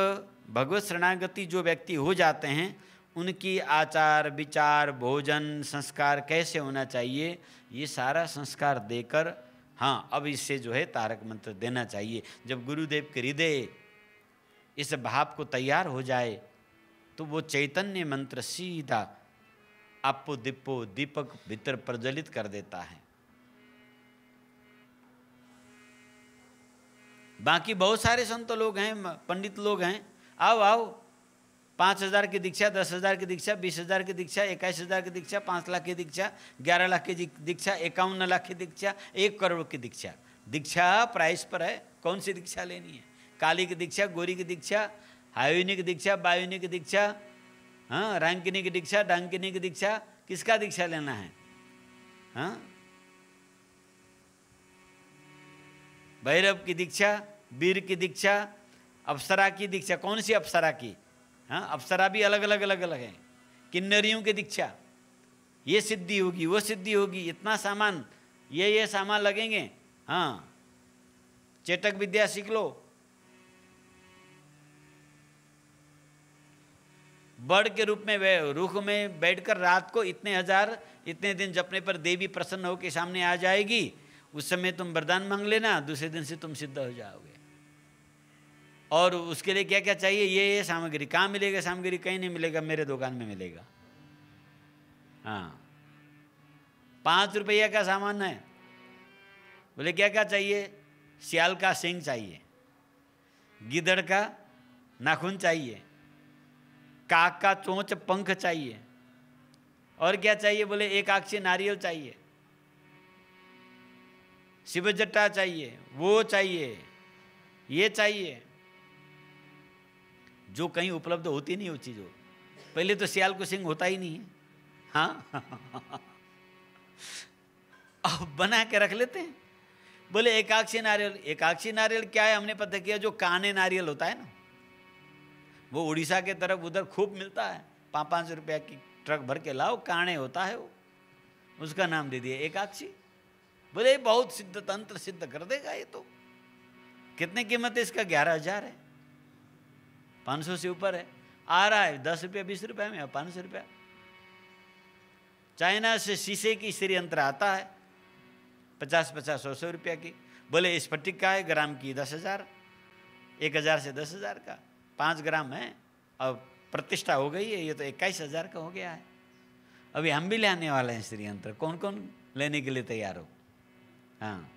भगवत शरणागति जो व्यक्ति हो जाते हैं उनकी आचार विचार भोजन संस्कार कैसे होना चाहिए ये सारा संस्कार देकर, हाँ अब इससे जो है तारक मंत्र देना चाहिए। जब गुरुदेव के हृदय इस भाव को तैयार हो जाए तो वो चैतन्य मंत्र सीधा आपो दीपो दीपक भीतर प्रज्वलित कर देता है। बाकी बहुत सारे संत लोग हैं, पंडित लोग हैं, आओ आओ 5,000 की दीक्षा, 10,000 की दीक्षा, 20,000 की दीक्षा, 21,000 की दीक्षा, 5 लाख की दीक्षा, 11 लाख की दीक्षा, 51 लाख की दीक्षा, 1 करोड़ की दीक्षा। दीक्षा प्राइस पर है, कौन सी दीक्षा लेनी है? काली की दीक्षा, गोरी की दीक्षा, हायुनी की दीक्षा, बायुनी की दीक्षा, हाँ रंकिनी की दीक्षा, डांकिनी की दीक्षा, किसका दीक्षा लेना है? हाँ भैरव की दीक्षा, वीर की दीक्षा, अप्सरा की दीक्षा, कौन सी अप्सरा की? हाँ अप्सरा भी अलग अलग अलग अलग है। किन्नरियों की दीक्षा, ये सिद्धि होगी वो सिद्धि होगी, इतना सामान ये सामान लगेंगे। हाँ चेतक विद्या सीख लो। बड़ के रूप में रुख में बैठकर रात को इतने हजार इतने दिन जपने पर देवी प्रसन्न होकर सामने आ जाएगी। उस समय तुम वरदान मांग लेना, दूसरे दिन से तुम सिद्ध हो जाओगे। और उसके लिए क्या क्या चाहिए? ये सामग्री। कहाँ मिलेगा सामग्री? कहीं नहीं मिलेगा, मेरे दुकान में मिलेगा। हाँ 5 रुपया का सामान है। बोले क्या क्या चाहिए? सियाल का सींग चाहिए, गिदड़ का नाखून चाहिए, काक का चोंच पंख चाहिए, और क्या चाहिए? बोले 1 आक्षी नारियल चाहिए, शिव जट्टा चाहिए, वो चाहिए, ये चाहिए, जो कहीं उपलब्ध होती नहीं वो चीज हो। पहले तो सियाल को सिंह होता ही नहीं है। हाँ अब बना के रख लेते हैं। बोले एकाक्षी नारियल। एकाक्षी नारियल क्या है? हमने पता किया जो काने नारियल होता है ना, वो उड़ीसा के तरफ उधर खूब मिलता है। 5-5 रुपया की ट्रक भर के लाओ, काने होता है वो, उसका नाम दे दिया एकाक्षी। बोले बहुत सिद्ध तंत्र सिद्ध कर देगा ये तो। कितने कीमत है इसका? 11,000 है, 500 से ऊपर है। आ रहा है 10 रुपया 20 रुपया में, 500 रुपया। चाइना से शीशे की श्री यंत्र आता है 50-50 100 रुपया की। बोले स्फटिक का है, ग्राम की 10,000, 1,000 से 10,000 का 5 ग्राम है। अब प्रतिष्ठा हो गई है, ये तो 21,000 का हो गया है। अभी हम भी लाने वाले हैं श्री यंत्र। कौन कौन लेने के लिए तैयार हो? हाँ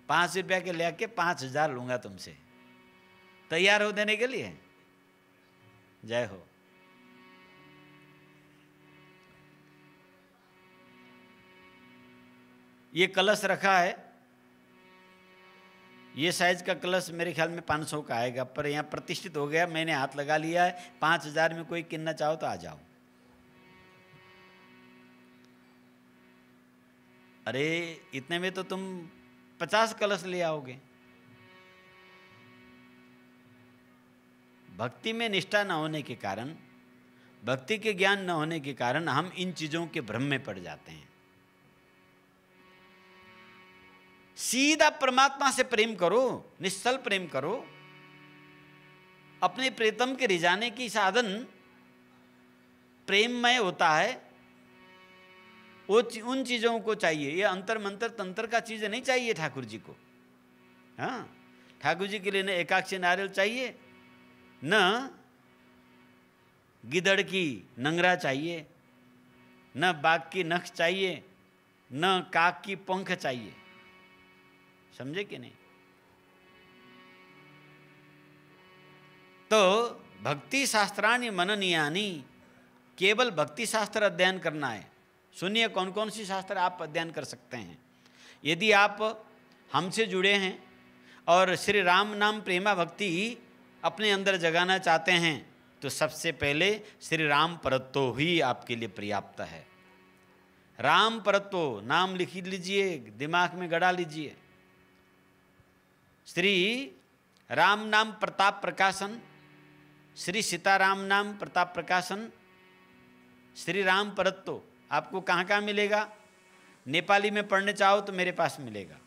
5 रुपया के लेके 5,000 लूंगा तुमसे। तैयार हो देने के लिए? जय हो। ये कलश रखा है, ये साइज का कलश मेरे ख्याल में 500 का आएगा, पर यहाँ प्रतिष्ठित हो गया, मैंने हाथ लगा लिया है। 5,000 में कोई किनना चाहो तो आ जाओ। अरे इतने में तो तुम 50 कलश ले आओगे। भक्ति में निष्ठा न होने के कारण, भक्ति के ज्ञान न होने के कारण हम इन चीजों के भ्रम में पड़ जाते हैं। सीधा परमात्मा से प्रेम करो, निश्चल प्रेम करो। अपने प्रीतम के रिझाने की साधन प्रेममय होता है, वो उन चीजों को चाहिए। ये अंतर मंत्र तंत्र का चीज नहीं चाहिए ठाकुर जी को। हाँ ठाकुर जी के लिए न एकाक्षी नारियल चाहिए, न गिदड़ की नंगरा चाहिए, न बाघ की नख चाहिए, न काक की पंख चाहिए। समझे कि नहीं? तो भक्ति शास्त्राणि मननीयानि, केवल भक्ति शास्त्र अध्ययन करना है। सुनिए कौन कौन सी शास्त्र आप अध्ययन कर सकते हैं। यदि आप हमसे जुड़े हैं और श्री राम नाम प्रेमा भक्ति अपने अंदर जगाना चाहते हैं तो सबसे पहले श्री राम परत्तो ही आपके लिए पर्याप्त है। राम परत्तो नाम लिख लीजिए, दिमाग में गड़ा लीजिए। श्री राम नाम प्रताप प्रकाशन, श्री सीताराम नाम प्रताप प्रकाशन, श्री राम परत्तो आपको कहाँ कहाँ मिलेगा? नेपाली में पढ़ने चाहो तो मेरे पास मिलेगा,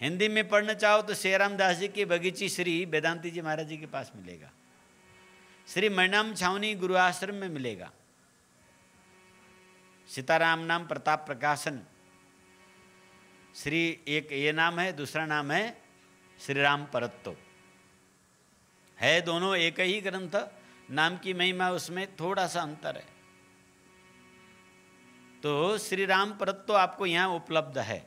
हिंदी में पढ़ना चाहो तो शेराम दास जी के बगीची श्री वेदांती जी महाराज जी के पास मिलेगा, श्री मणिनाम छावनी गुरु आश्रम में मिलेगा। सीताराम नाम प्रताप प्रकाशन, श्री एक ये नाम है, दूसरा नाम है श्री राम परत्तो, है दोनों एक ही ग्रंथ, नाम की महिमा उसमें थोड़ा सा अंतर है। तो श्री राम परत्तो आपको यहाँ उपलब्ध है।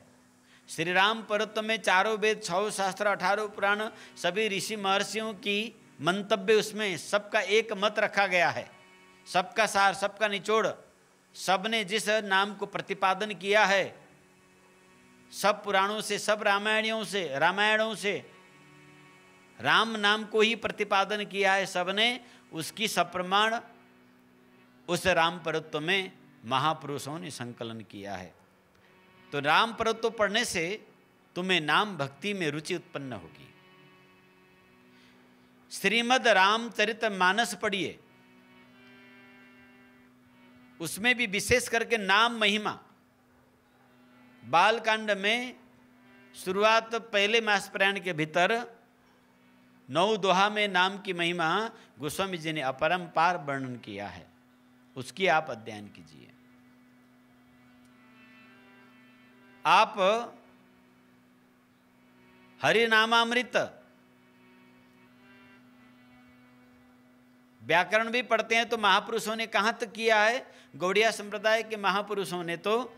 श्री राम परत्तो में चारों वेद, 6 शास्त्र, 18 पुराण, सभी ऋषि महर्षियों की मंतव्य, उसमें सबका एक मत रखा गया है, सबका सार, सबका निचोड़, सबने जिस नाम को प्रतिपादन किया है, सब पुराणों से, सब रामायणों से राम नाम को ही प्रतिपादन किया है सबने, उसकी सप्रमाण उस राम परत्तो में महापुरुषों ने संकलन किया है। तो राम परत्तो पढ़ने से तुम्हें नाम भक्ति में रुचि उत्पन्न होगी। श्रीमद् रामचरितमानस पढ़िए, उसमें भी विशेष करके नाम महिमा, बालकांड में शुरुआत पहले मास प्रयाण के भीतर 9 दोहा में नाम की महिमा गोस्वामी जी ने अपरंपार वर्णन किया है, उसकी आप अध्ययन कीजिए। आप हरि नामामृत व्याकरण भी पढ़ते हैं तो महापुरुषों ने कहाँ तक किया है? गौड़िया संप्रदाय के महापुरुषों ने तो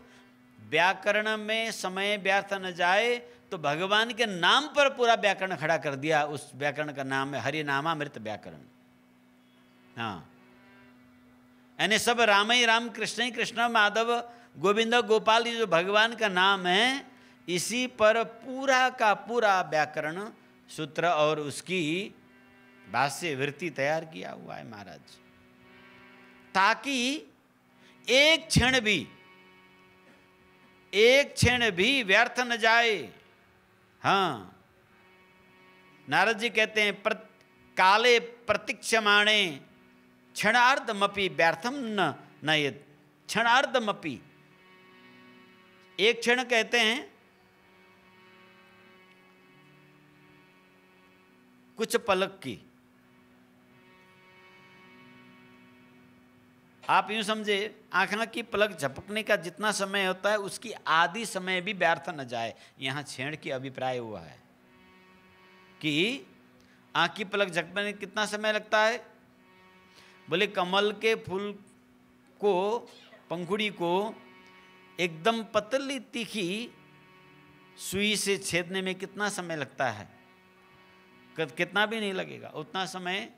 व्याकरण में समय व्यर्थ न जाए तो भगवान के नाम पर पूरा व्याकरण खड़ा कर दिया। उस व्याकरण का नाम है हरिनामामृत व्याकरण। हाँ, यानी सब राम ही राम, कृष्ण ही कृष्ण, माधव गोविंद गोपाल, ये जो भगवान का नाम है, इसी पर पूरा का पूरा व्याकरण सूत्र और उसकी भाष्य वृत्ति तैयार किया हुआ है महाराज, ताकि एक क्षण भी व्यर्थ न जाए। हाँ, नारद जी कहते हैं काले प्रतीक्षमाणे क्षणार्धमपि व्यर्थम न नयेत्। क्षणार्धमपि, एक क्षण कहते हैं कुछ पलक की। आप यूं समझे, आंखना की पलक झपकने का जितना समय होता है उसकी आधी समय भी व्यर्थ न जाए। यहाँ छेड़ की अभिप्राय हुआ है कि आंख की पलक झपकने में कितना समय लगता है? बोले कमल के फूल को, पंखुड़ी को एकदम पतली तीखी सुई से छेदने में कितना समय लगता है? कितना भी नहीं लगेगा, उतना समय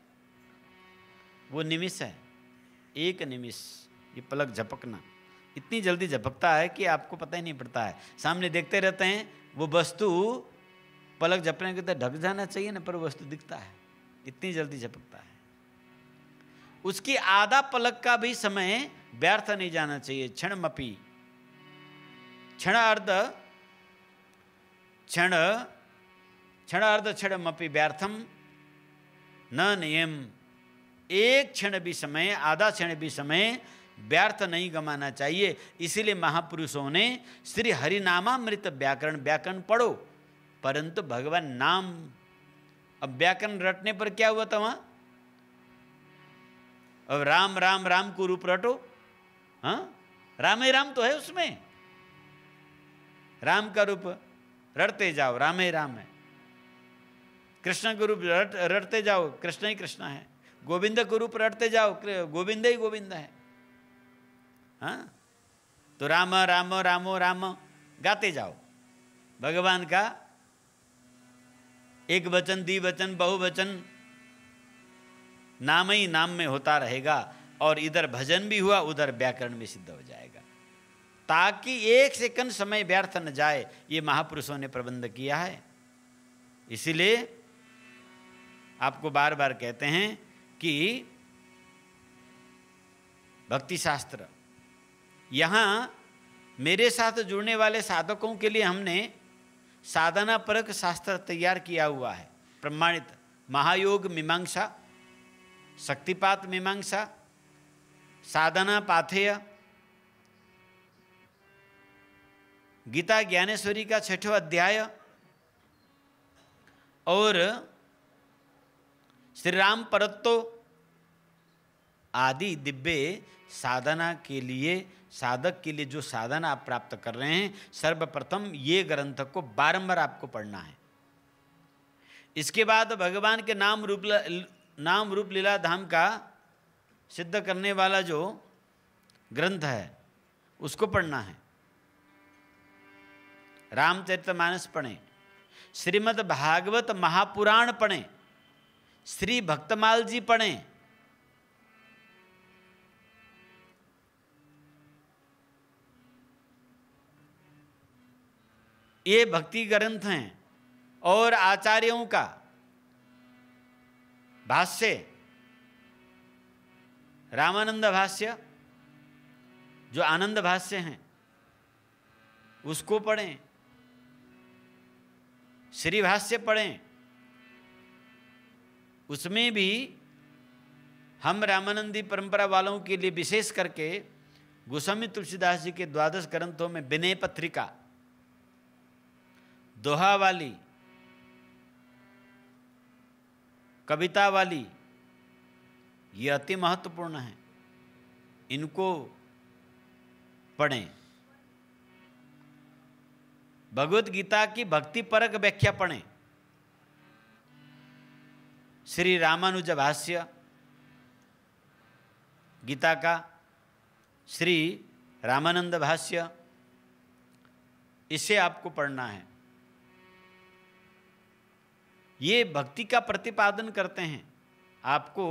वो निमिष है, एक निमिष। ये पलक झपकना इतनी जल्दी झपकता है कि आपको पता ही नहीं पड़ता है। सामने देखते रहते हैं, वो वस्तु पलक झपकने के तो ढक जाना चाहिए ना, पर वस्तु दिखता है, इतनी जल्दी झपकता है। उसकी आधा पलक का भी समय व्यर्थ नहीं जाना चाहिए। क्षणमपि, क्षणार्ध क्षणमपि व्यर्थम न नियम। एक क्षण भी समय, आधा क्षण भी समय व्यर्थ नहीं गंवाना चाहिए। इसीलिए महापुरुषों ने श्री हरिनामामृत व्याकरण पढ़ो, परंतु भगवान नाम। अब व्याकरण रटने पर क्या हुआ था वहां? अब राम राम राम को रूप रटो। हाँ, राम ही राम तो है उसमें, राम का रूप रटते जाओ, राम ही राम है। कृष्ण का रूप रटते जाओ, कृष्ण ही कृष्ण है। गोविंद का रूप रटते जाओ, गोविंद ही गोविंद है। हाँ, तो राम राम रामो राम गाते जाओ। भगवान का एक वचन, द्विवचन, बहुवचन नाम ही नाम में होता रहेगा, और इधर भजन भी हुआ, उधर व्याकरण भी सिद्ध हो जाएगा, ताकि एक सेकंड समय व्यर्थ न जाए। ये महापुरुषों ने प्रबंध किया है। इसीलिए आपको बार बार कहते हैं कि भक्ति शास्त्र। यहाँ मेरे साथ जुड़ने वाले साधकों के लिए हमने साधना परक शास्त्र तैयार किया हुआ है, प्रमाणित। महायोग मीमांसा, शक्तिपात मीमांसा, साधना पाथेय, गीता ज्ञानेश्वरी का 6वां अध्याय और श्री राम परत्तो आदि दिव्य साधना के लिए, साधक के लिए जो साधना आप प्राप्त कर रहे हैं, सर्वप्रथम ये ग्रंथ को बारंबार आपको पढ़ना है। इसके बाद भगवान के नाम रूप लीला धाम का सिद्ध करने वाला जो ग्रंथ है उसको पढ़ना है। रामचरितमानस पढ़ें, श्रीमद् भागवत महापुराण पढ़ें, श्री भक्तमाल जी पढ़ें, ये भक्ति ग्रंथ हैं। और आचार्यों का भाष्य, रामानंद भाष्य जो आनंद भाष्य हैं उसको पढ़ें, श्री भाष्य पढ़ें। उसमें भी हम रामानंदी परंपरा वालों के लिए विशेष करके गोस्वामी तुलसीदास जी के 12 ग्रंथों में विनय पत्रिका, दोहा वाली, कविता वाली, ये अति महत्वपूर्ण है, इनको पढ़ें। भगवत गीता की भक्ति परक व्याख्या पढ़ें, श्री रामानुज भाष्य गीता का, श्री रामानंद भाष्य, इसे आपको पढ़ना है। ये भक्ति का प्रतिपादन करते हैं, आपको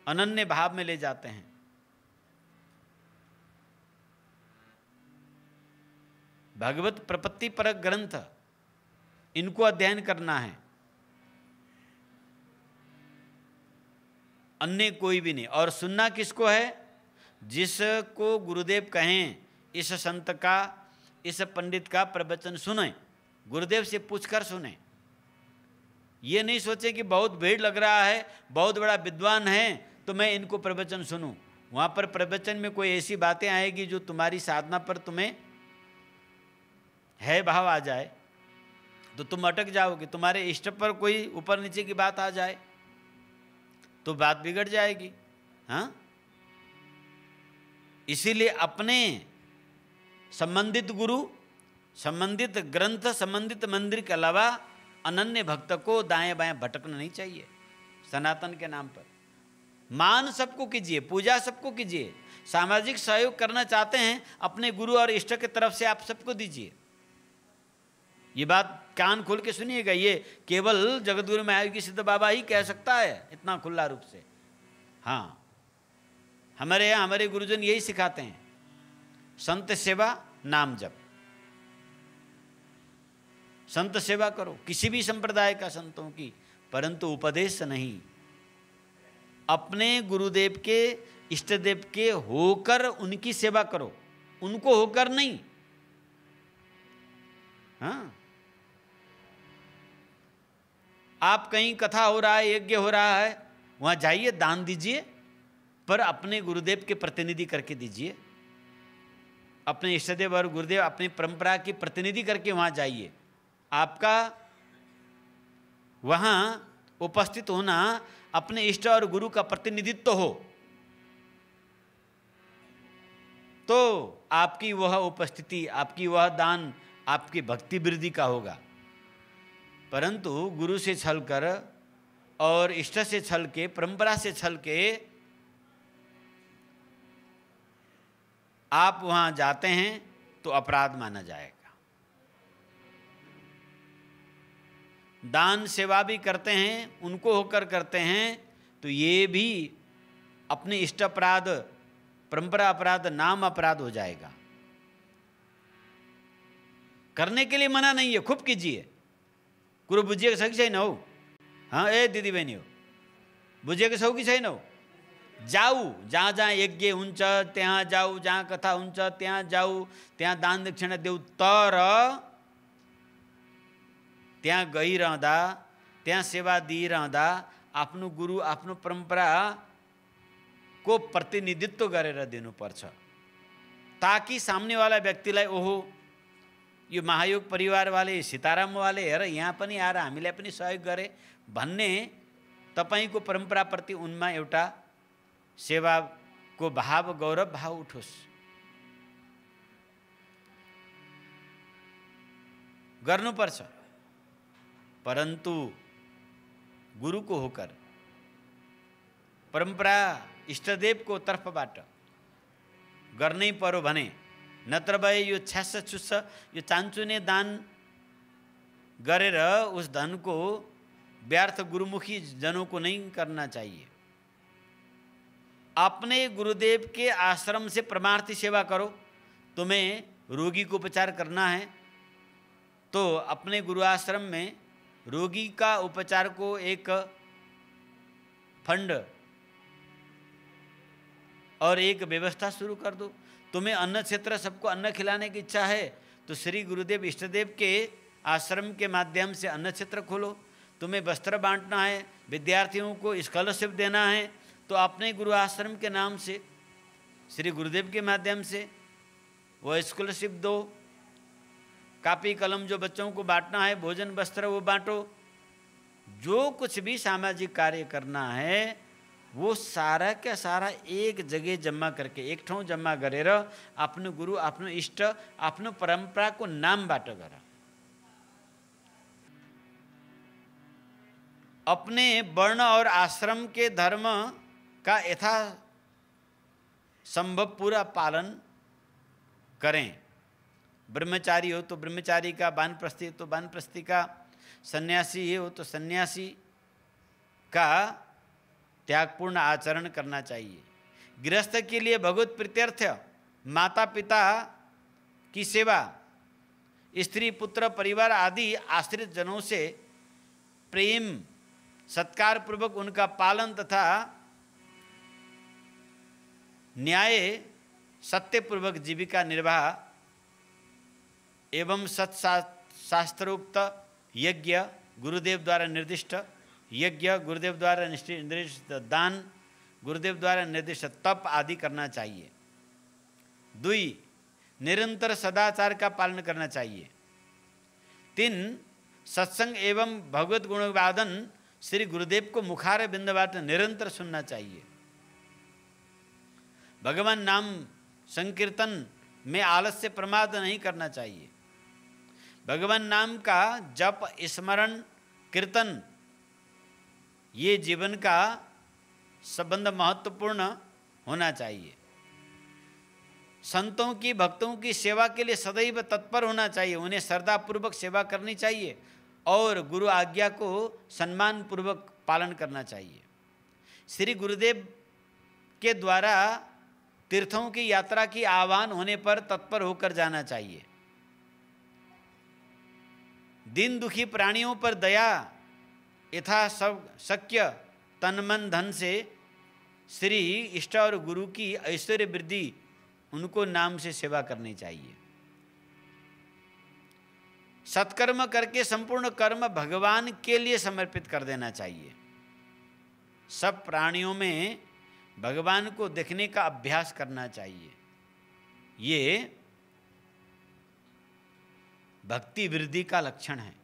अनन्य भाव में ले जाते हैं। भगवत प्रपत्ति परक ग्रंथ, इनको अध्ययन करना है, अन्य कोई भी नहीं। और सुनना किसको है? जिसको गुरुदेव कहें इस संत का, इस पंडित का प्रवचन सुने, गुरुदेव से पूछकर सुने। ये नहीं सोचे कि बहुत भीड़ लग रहा है, बहुत बड़ा विद्वान है तो मैं इनको प्रवचन सुनूं। वहाँ पर प्रवचन में कोई ऐसी बातें आएगी जो तुम्हारी साधना पर तुम्हें है भाव आ जाए तो तुम अटक जाओगे। तुम्हारे इष्ट पर कोई ऊपर नीचे की बात आ जाए तो बात बिगड़ जाएगी। हाँ, इसीलिए अपने संबंधित गुरु, संबंधित ग्रंथ, संबंधित मंदिर के अलावा अनन्य भक्त को दाएं बाएं भटकना नहीं चाहिए। सनातन के नाम पर मान सबको कीजिए, पूजा सबको कीजिए, सामाजिक सहयोग करना चाहते हैं अपने गुरु और इष्ट की तरफ से आप सबको दीजिए। ये बात कान खोल के सुनिएगा, ये केवल जगतगुरु महायोगी सिद्ध बाबा ही कह सकता है इतना खुला रूप से। हाँ, हमारे यहाँ हमारे गुरुजन यही सिखाते हैं, संत सेवा, नाम जप। संत सेवा करो, किसी भी संप्रदाय का संतों की, परंतु उपदेश नहीं। अपने गुरुदेव के, इष्ट देव के होकर उनकी सेवा करो, उनको होकर नहीं। हाँ, आप कहीं कथा हो रहा है, यज्ञ हो रहा है, वहां जाइए, दान दीजिए, पर अपने गुरुदेव के प्रतिनिधि करके दीजिए। अपने इष्टदेव और गुरुदेव, अपनी परंपरा की प्रतिनिधि करके वहां जाइए। आपका वहां उपस्थित होना अपने इष्ट और गुरु का प्रतिनिधित्व हो तो आपकी वह उपस्थिति, आपकी वह दान, आपकी भक्ति वृद्धि का होगा। परंतु गुरु से छल कर और इष्ट से छल के, परंपरा से छल के आप वहां जाते हैं तो अपराध माना जाएगा। दान सेवा भी करते हैं, उनको होकर करते हैं तो ये भी अपने इष्ट अपराध, परंपरा अपराध, नाम अपराध हो जाएगा। करने के लिए मना नहीं है, खूब कीजिए। गुरु बुझिए सही सही न हो। हाँ, ए दीदी बहनी हो, बुझिए के सौ की सही न हो, जाऊ, जहाँ जहाँ यज्ञ हुन्छ त्यहाँ जाऊ, जहाँ कथा हुन्छ त्यहाँ जाऊ, त्यहाँ दान दक्षिणा देऊ, तर त्यहाँ गइरहँदा, त्यहाँ सेवा दिइरहँदा आफ्नो गुरु आफ्नो परम्परा को प्रतिनिधित्व गरेर दिनुपर्छ, ताकि सामनेवाला व्यक्तिलाई ओहो यो महायोग परिवारवाले सीतारामवाले हेर यहाँ पनि आएर हामीलाई पनि सहयोग गरे भन्ने तपाईको परम्पराप्रति उनमा एउटा सेवाको भाव गौरव भाव उठोस्। गर्नुपर्छ, परन्तु गुरुको होकर परम्परा इष्टदेवको तर्फबाट गर्नै पर्यो भने, नत्र भए यो छ्यास छुस्स यो चान्चुने दान गरेर उस धन को व्यर्थ गुरुमुखी जनों को नहीं करना चाहिए। अपने गुरुदेव के आश्रम से परमार्थी सेवा करो। तुम्हें रोगी को उपचार करना है तो अपने गुरु आश्रम में रोगी का उपचार को एक फंड और एक व्यवस्था शुरू कर दो। तुम्हें अन्न क्षेत्र सबको अन्न खिलाने की इच्छा है तो श्री गुरुदेव इष्टदेव के आश्रम के माध्यम से अन्न क्षेत्र खोलो। तुम्हें वस्त्र बांटना है, विद्यार्थियों को स्कॉलरशिप देना है तो अपने गुरु आश्रम के नाम से श्री गुरुदेव के माध्यम से वो स्कॉलरशिप दो। कापी कलम जो बच्चों को बांटना है, भोजन वस्त्र वो बांटो। जो कुछ भी सामाजिक कार्य करना है वो सारा का सारा एक जगह जमा करके एक ठाउँ जम्मा गरेर आफ्नो गुरु आफ्नो इष्ट आफ्नो परंपरा को नामबाट गर। अपने वर्ण और आश्रम के धर्म का यथा संभव पूरा पालन करें। ब्रह्मचारी हो तो ब्रह्मचारी का, वानप्रस्थी तो वानप्रस्थी का, सन्यासी हो तो सन्यासी का त्यागपूर्ण आचरण करना चाहिए। गृहस्थ के लिए भगवत प्रीत्यर्थ माता पिता की सेवा, स्त्री पुत्र परिवार आदि आश्रित जनों से प्रेम सत्कार पूर्वक उनका पालन तथा न्याय सत्यपूर्वक जीविका निर्वाह एवं सत्शास्त्रोक्त यज्ञ, गुरुदेव द्वारा निर्दिष्ट यज्ञ, गुरुदेव द्वारा निर्दिष्ट दान, गुरुदेव द्वारा निर्दिष्ट तप आदि करना चाहिए। 2. निरंतर सदाचार का पालन करना चाहिए। 3. सत्संग एवं भगवत गुणवादन श्री गुरुदेव को मुखार बिंदबाट निरंतर सुनना चाहिए। भगवान नाम संकीर्तन में आलस्य प्रमाद नहीं करना चाहिए। भगवान नाम का जप स्मरण कीर्तन ये जीवन का संबंध महत्वपूर्ण होना चाहिए। संतों की भक्तों की सेवा के लिए सदैव तत्पर होना चाहिए। उन्हें श्रद्धापूर्वक सेवा करनी चाहिए और गुरु आज्ञा को सम्मान पूर्वक पालन करना चाहिए। श्री गुरुदेव के द्वारा तीर्थों की यात्रा की आह्वान होने पर तत्पर होकर जाना चाहिए। दीन दुखी प्राणियों पर दया यथा सब शक्य तन मन धन से श्री इष्ट और गुरु की ऐश्वर्य वृद्धि उनको नाम से सेवा करनी चाहिए। सत्कर्म करके संपूर्ण कर्म भगवान के लिए समर्पित कर देना चाहिए। सब प्राणियों में भगवान को देखने का अभ्यास करना चाहिए। ये भक्ति वृद्धि का लक्षण है।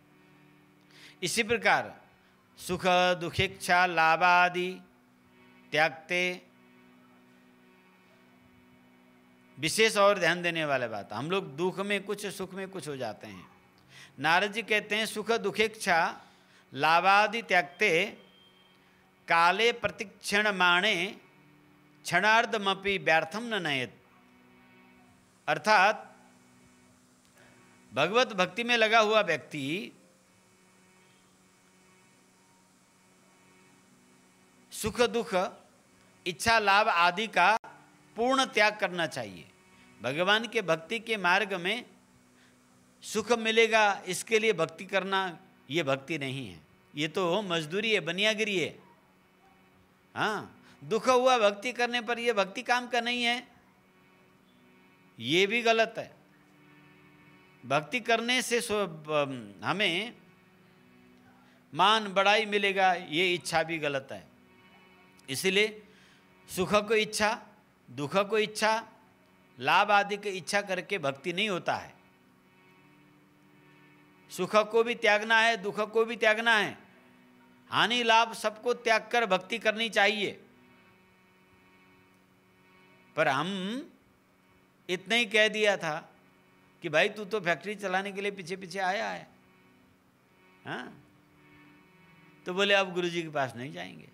इसी प्रकार सुख दुखेच्छा लाभादि त्यागते, विशेष और ध्यान देने वाले बात, हम लोग दुख में कुछ सुख में कुछ हो जाते हैं। नारद जी कहते हैं सुख दुखेच्छा लाभादि त्यागते काले प्रतिक्षण माणे क्षणार्धमपि व्यर्थम न नयेत। अर्थात भगवत भक्ति में लगा हुआ व्यक्ति सुख दुख इच्छा लाभ आदि का पूर्ण त्याग करना चाहिए। भगवान के भक्ति के मार्ग में सुख मिलेगा इसके लिए भक्ति करना ये भक्ति नहीं है, ये तो मजदूरी है, बनियागिरी है। हाँ, दुख हुआ भक्ति करने पर, ये भक्ति काम का नहीं है, ये भी गलत है। भक्ति करने से हमें मान बड़ाई मिलेगा, ये इच्छा भी गलत है। इसीलिए सुख को इच्छा, दुख को इच्छा, लाभ आदि की इच्छा करके भक्ति नहीं होता है। सुख को भी त्यागना है, दुख को भी त्यागना है, हानि लाभ सबको त्याग कर भक्ति करनी चाहिए। पर हम इतना ही कह दिया था कि भाई तू तो फैक्ट्री चलाने के लिए पीछे पीछे आया है, हाँ, तो बोले अब गुरुजी के पास नहीं जाएंगे।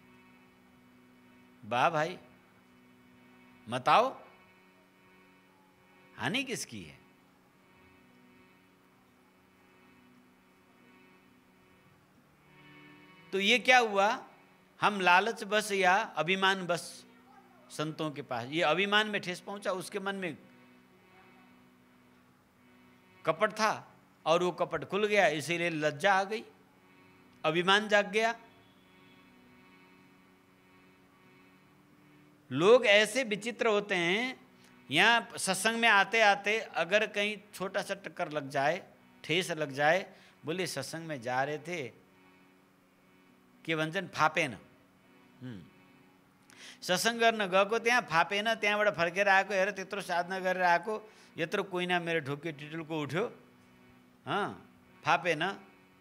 वाह भाई, मत आओ, हानि किसकी है? तो ये क्या हुआ, हम लालच बस या अभिमान बस संतों के पास, ये अभिमान में ठेस पहुंचा, उसके मन में कपट था और वो कपट खुल गया, इसीलिए लज्जा आ गई, अभिमान जाग गया। लोग ऐसे विचित्र होते हैं, यहाँ सत्संग में आते आते अगर कहीं छोटा सा टक्कर लग जाए, ठेस लग जाए, बोले सत्संग में जा रहे थे के भन्छन् फापेन, सत्संग गर्न गएको त्यहाँ फापेन, त्यहाँबाट फर्केर आएको, हेर त्यत्रो साधना गरेर आएको, यत्रो कुइना मेरो ढुक्के टिटुलको उठ्यो, फापेन,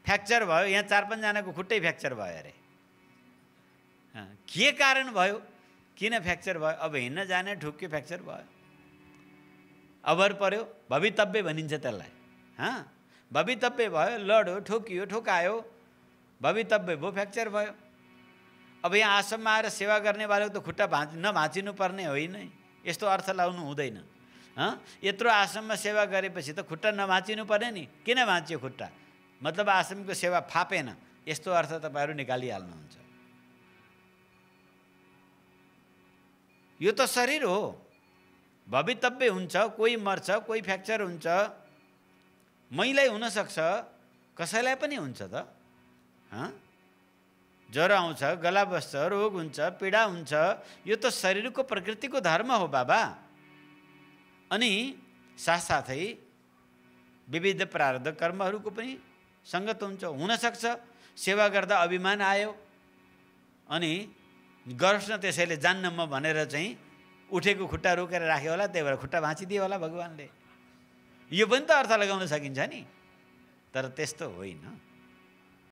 फ्र्याक्चर भयो, यहाँ 4-5 जनाको खुट्टै फ्र्याक्चर भयो अरे। के कारण भयो, किन फ्र्याक्चर भयो? अब हिँड्न जाने ढुक्के फ्र्याक्चर भयो, अबर पर्यो, भवितव्य भनिन्छ त्यसलाई। भवितव्य भयो, लड्यो, ठोकियो, ठोकायो, भवितव्य भयो, फ्र्याक्चर भयो। अब यहाँ आश्रममा आएर सेवा गर्ने वाले तो खुट्टा नभाँचिनु पर्ने होइन, यस्तो अर्थ लाउनु हुँदैन। यत्रो आश्रममा सेवा गरेपछि त खुट्टा नभाँचिनु पर्ने नि, किन भाँच्यो खुट्टा? मतलब आश्रमको सेवा फापेन, यस्तो अर्थ तपाईहरु निकालिहाल्नुहुन्छ। यो त शरीर हो, भवितव्य हुन्छ, कोही मर्छ, कोही फ्र्याक्चर हुन्छ, मैलाई हुन सक्छ, कसैलाई पनि हुन्छ त। ज्वरो आउँछ, गला बस्छ, रोग हुन्छ, पीडा हुन्छ, यो त शरीरको प्रकृतिको धर्म हो बाबा। अनि साथसाथै विविध प्रारब्ध कर्महरूको पनि संगत हुन्छ। हुन सक्छ सेवा गर्दा अभिमान आयो अनि गर्छ न, त्यसैले जान्न म भनेर चाहिँ उठेको खुट्टा रोकेर राख्यो होला, त्यही भएर खुट्टा भाँचिदियो होला भगवानले। यो पनि त अर्थ लगाउन सकिन्छ नि, तर त्यस्तो होइन।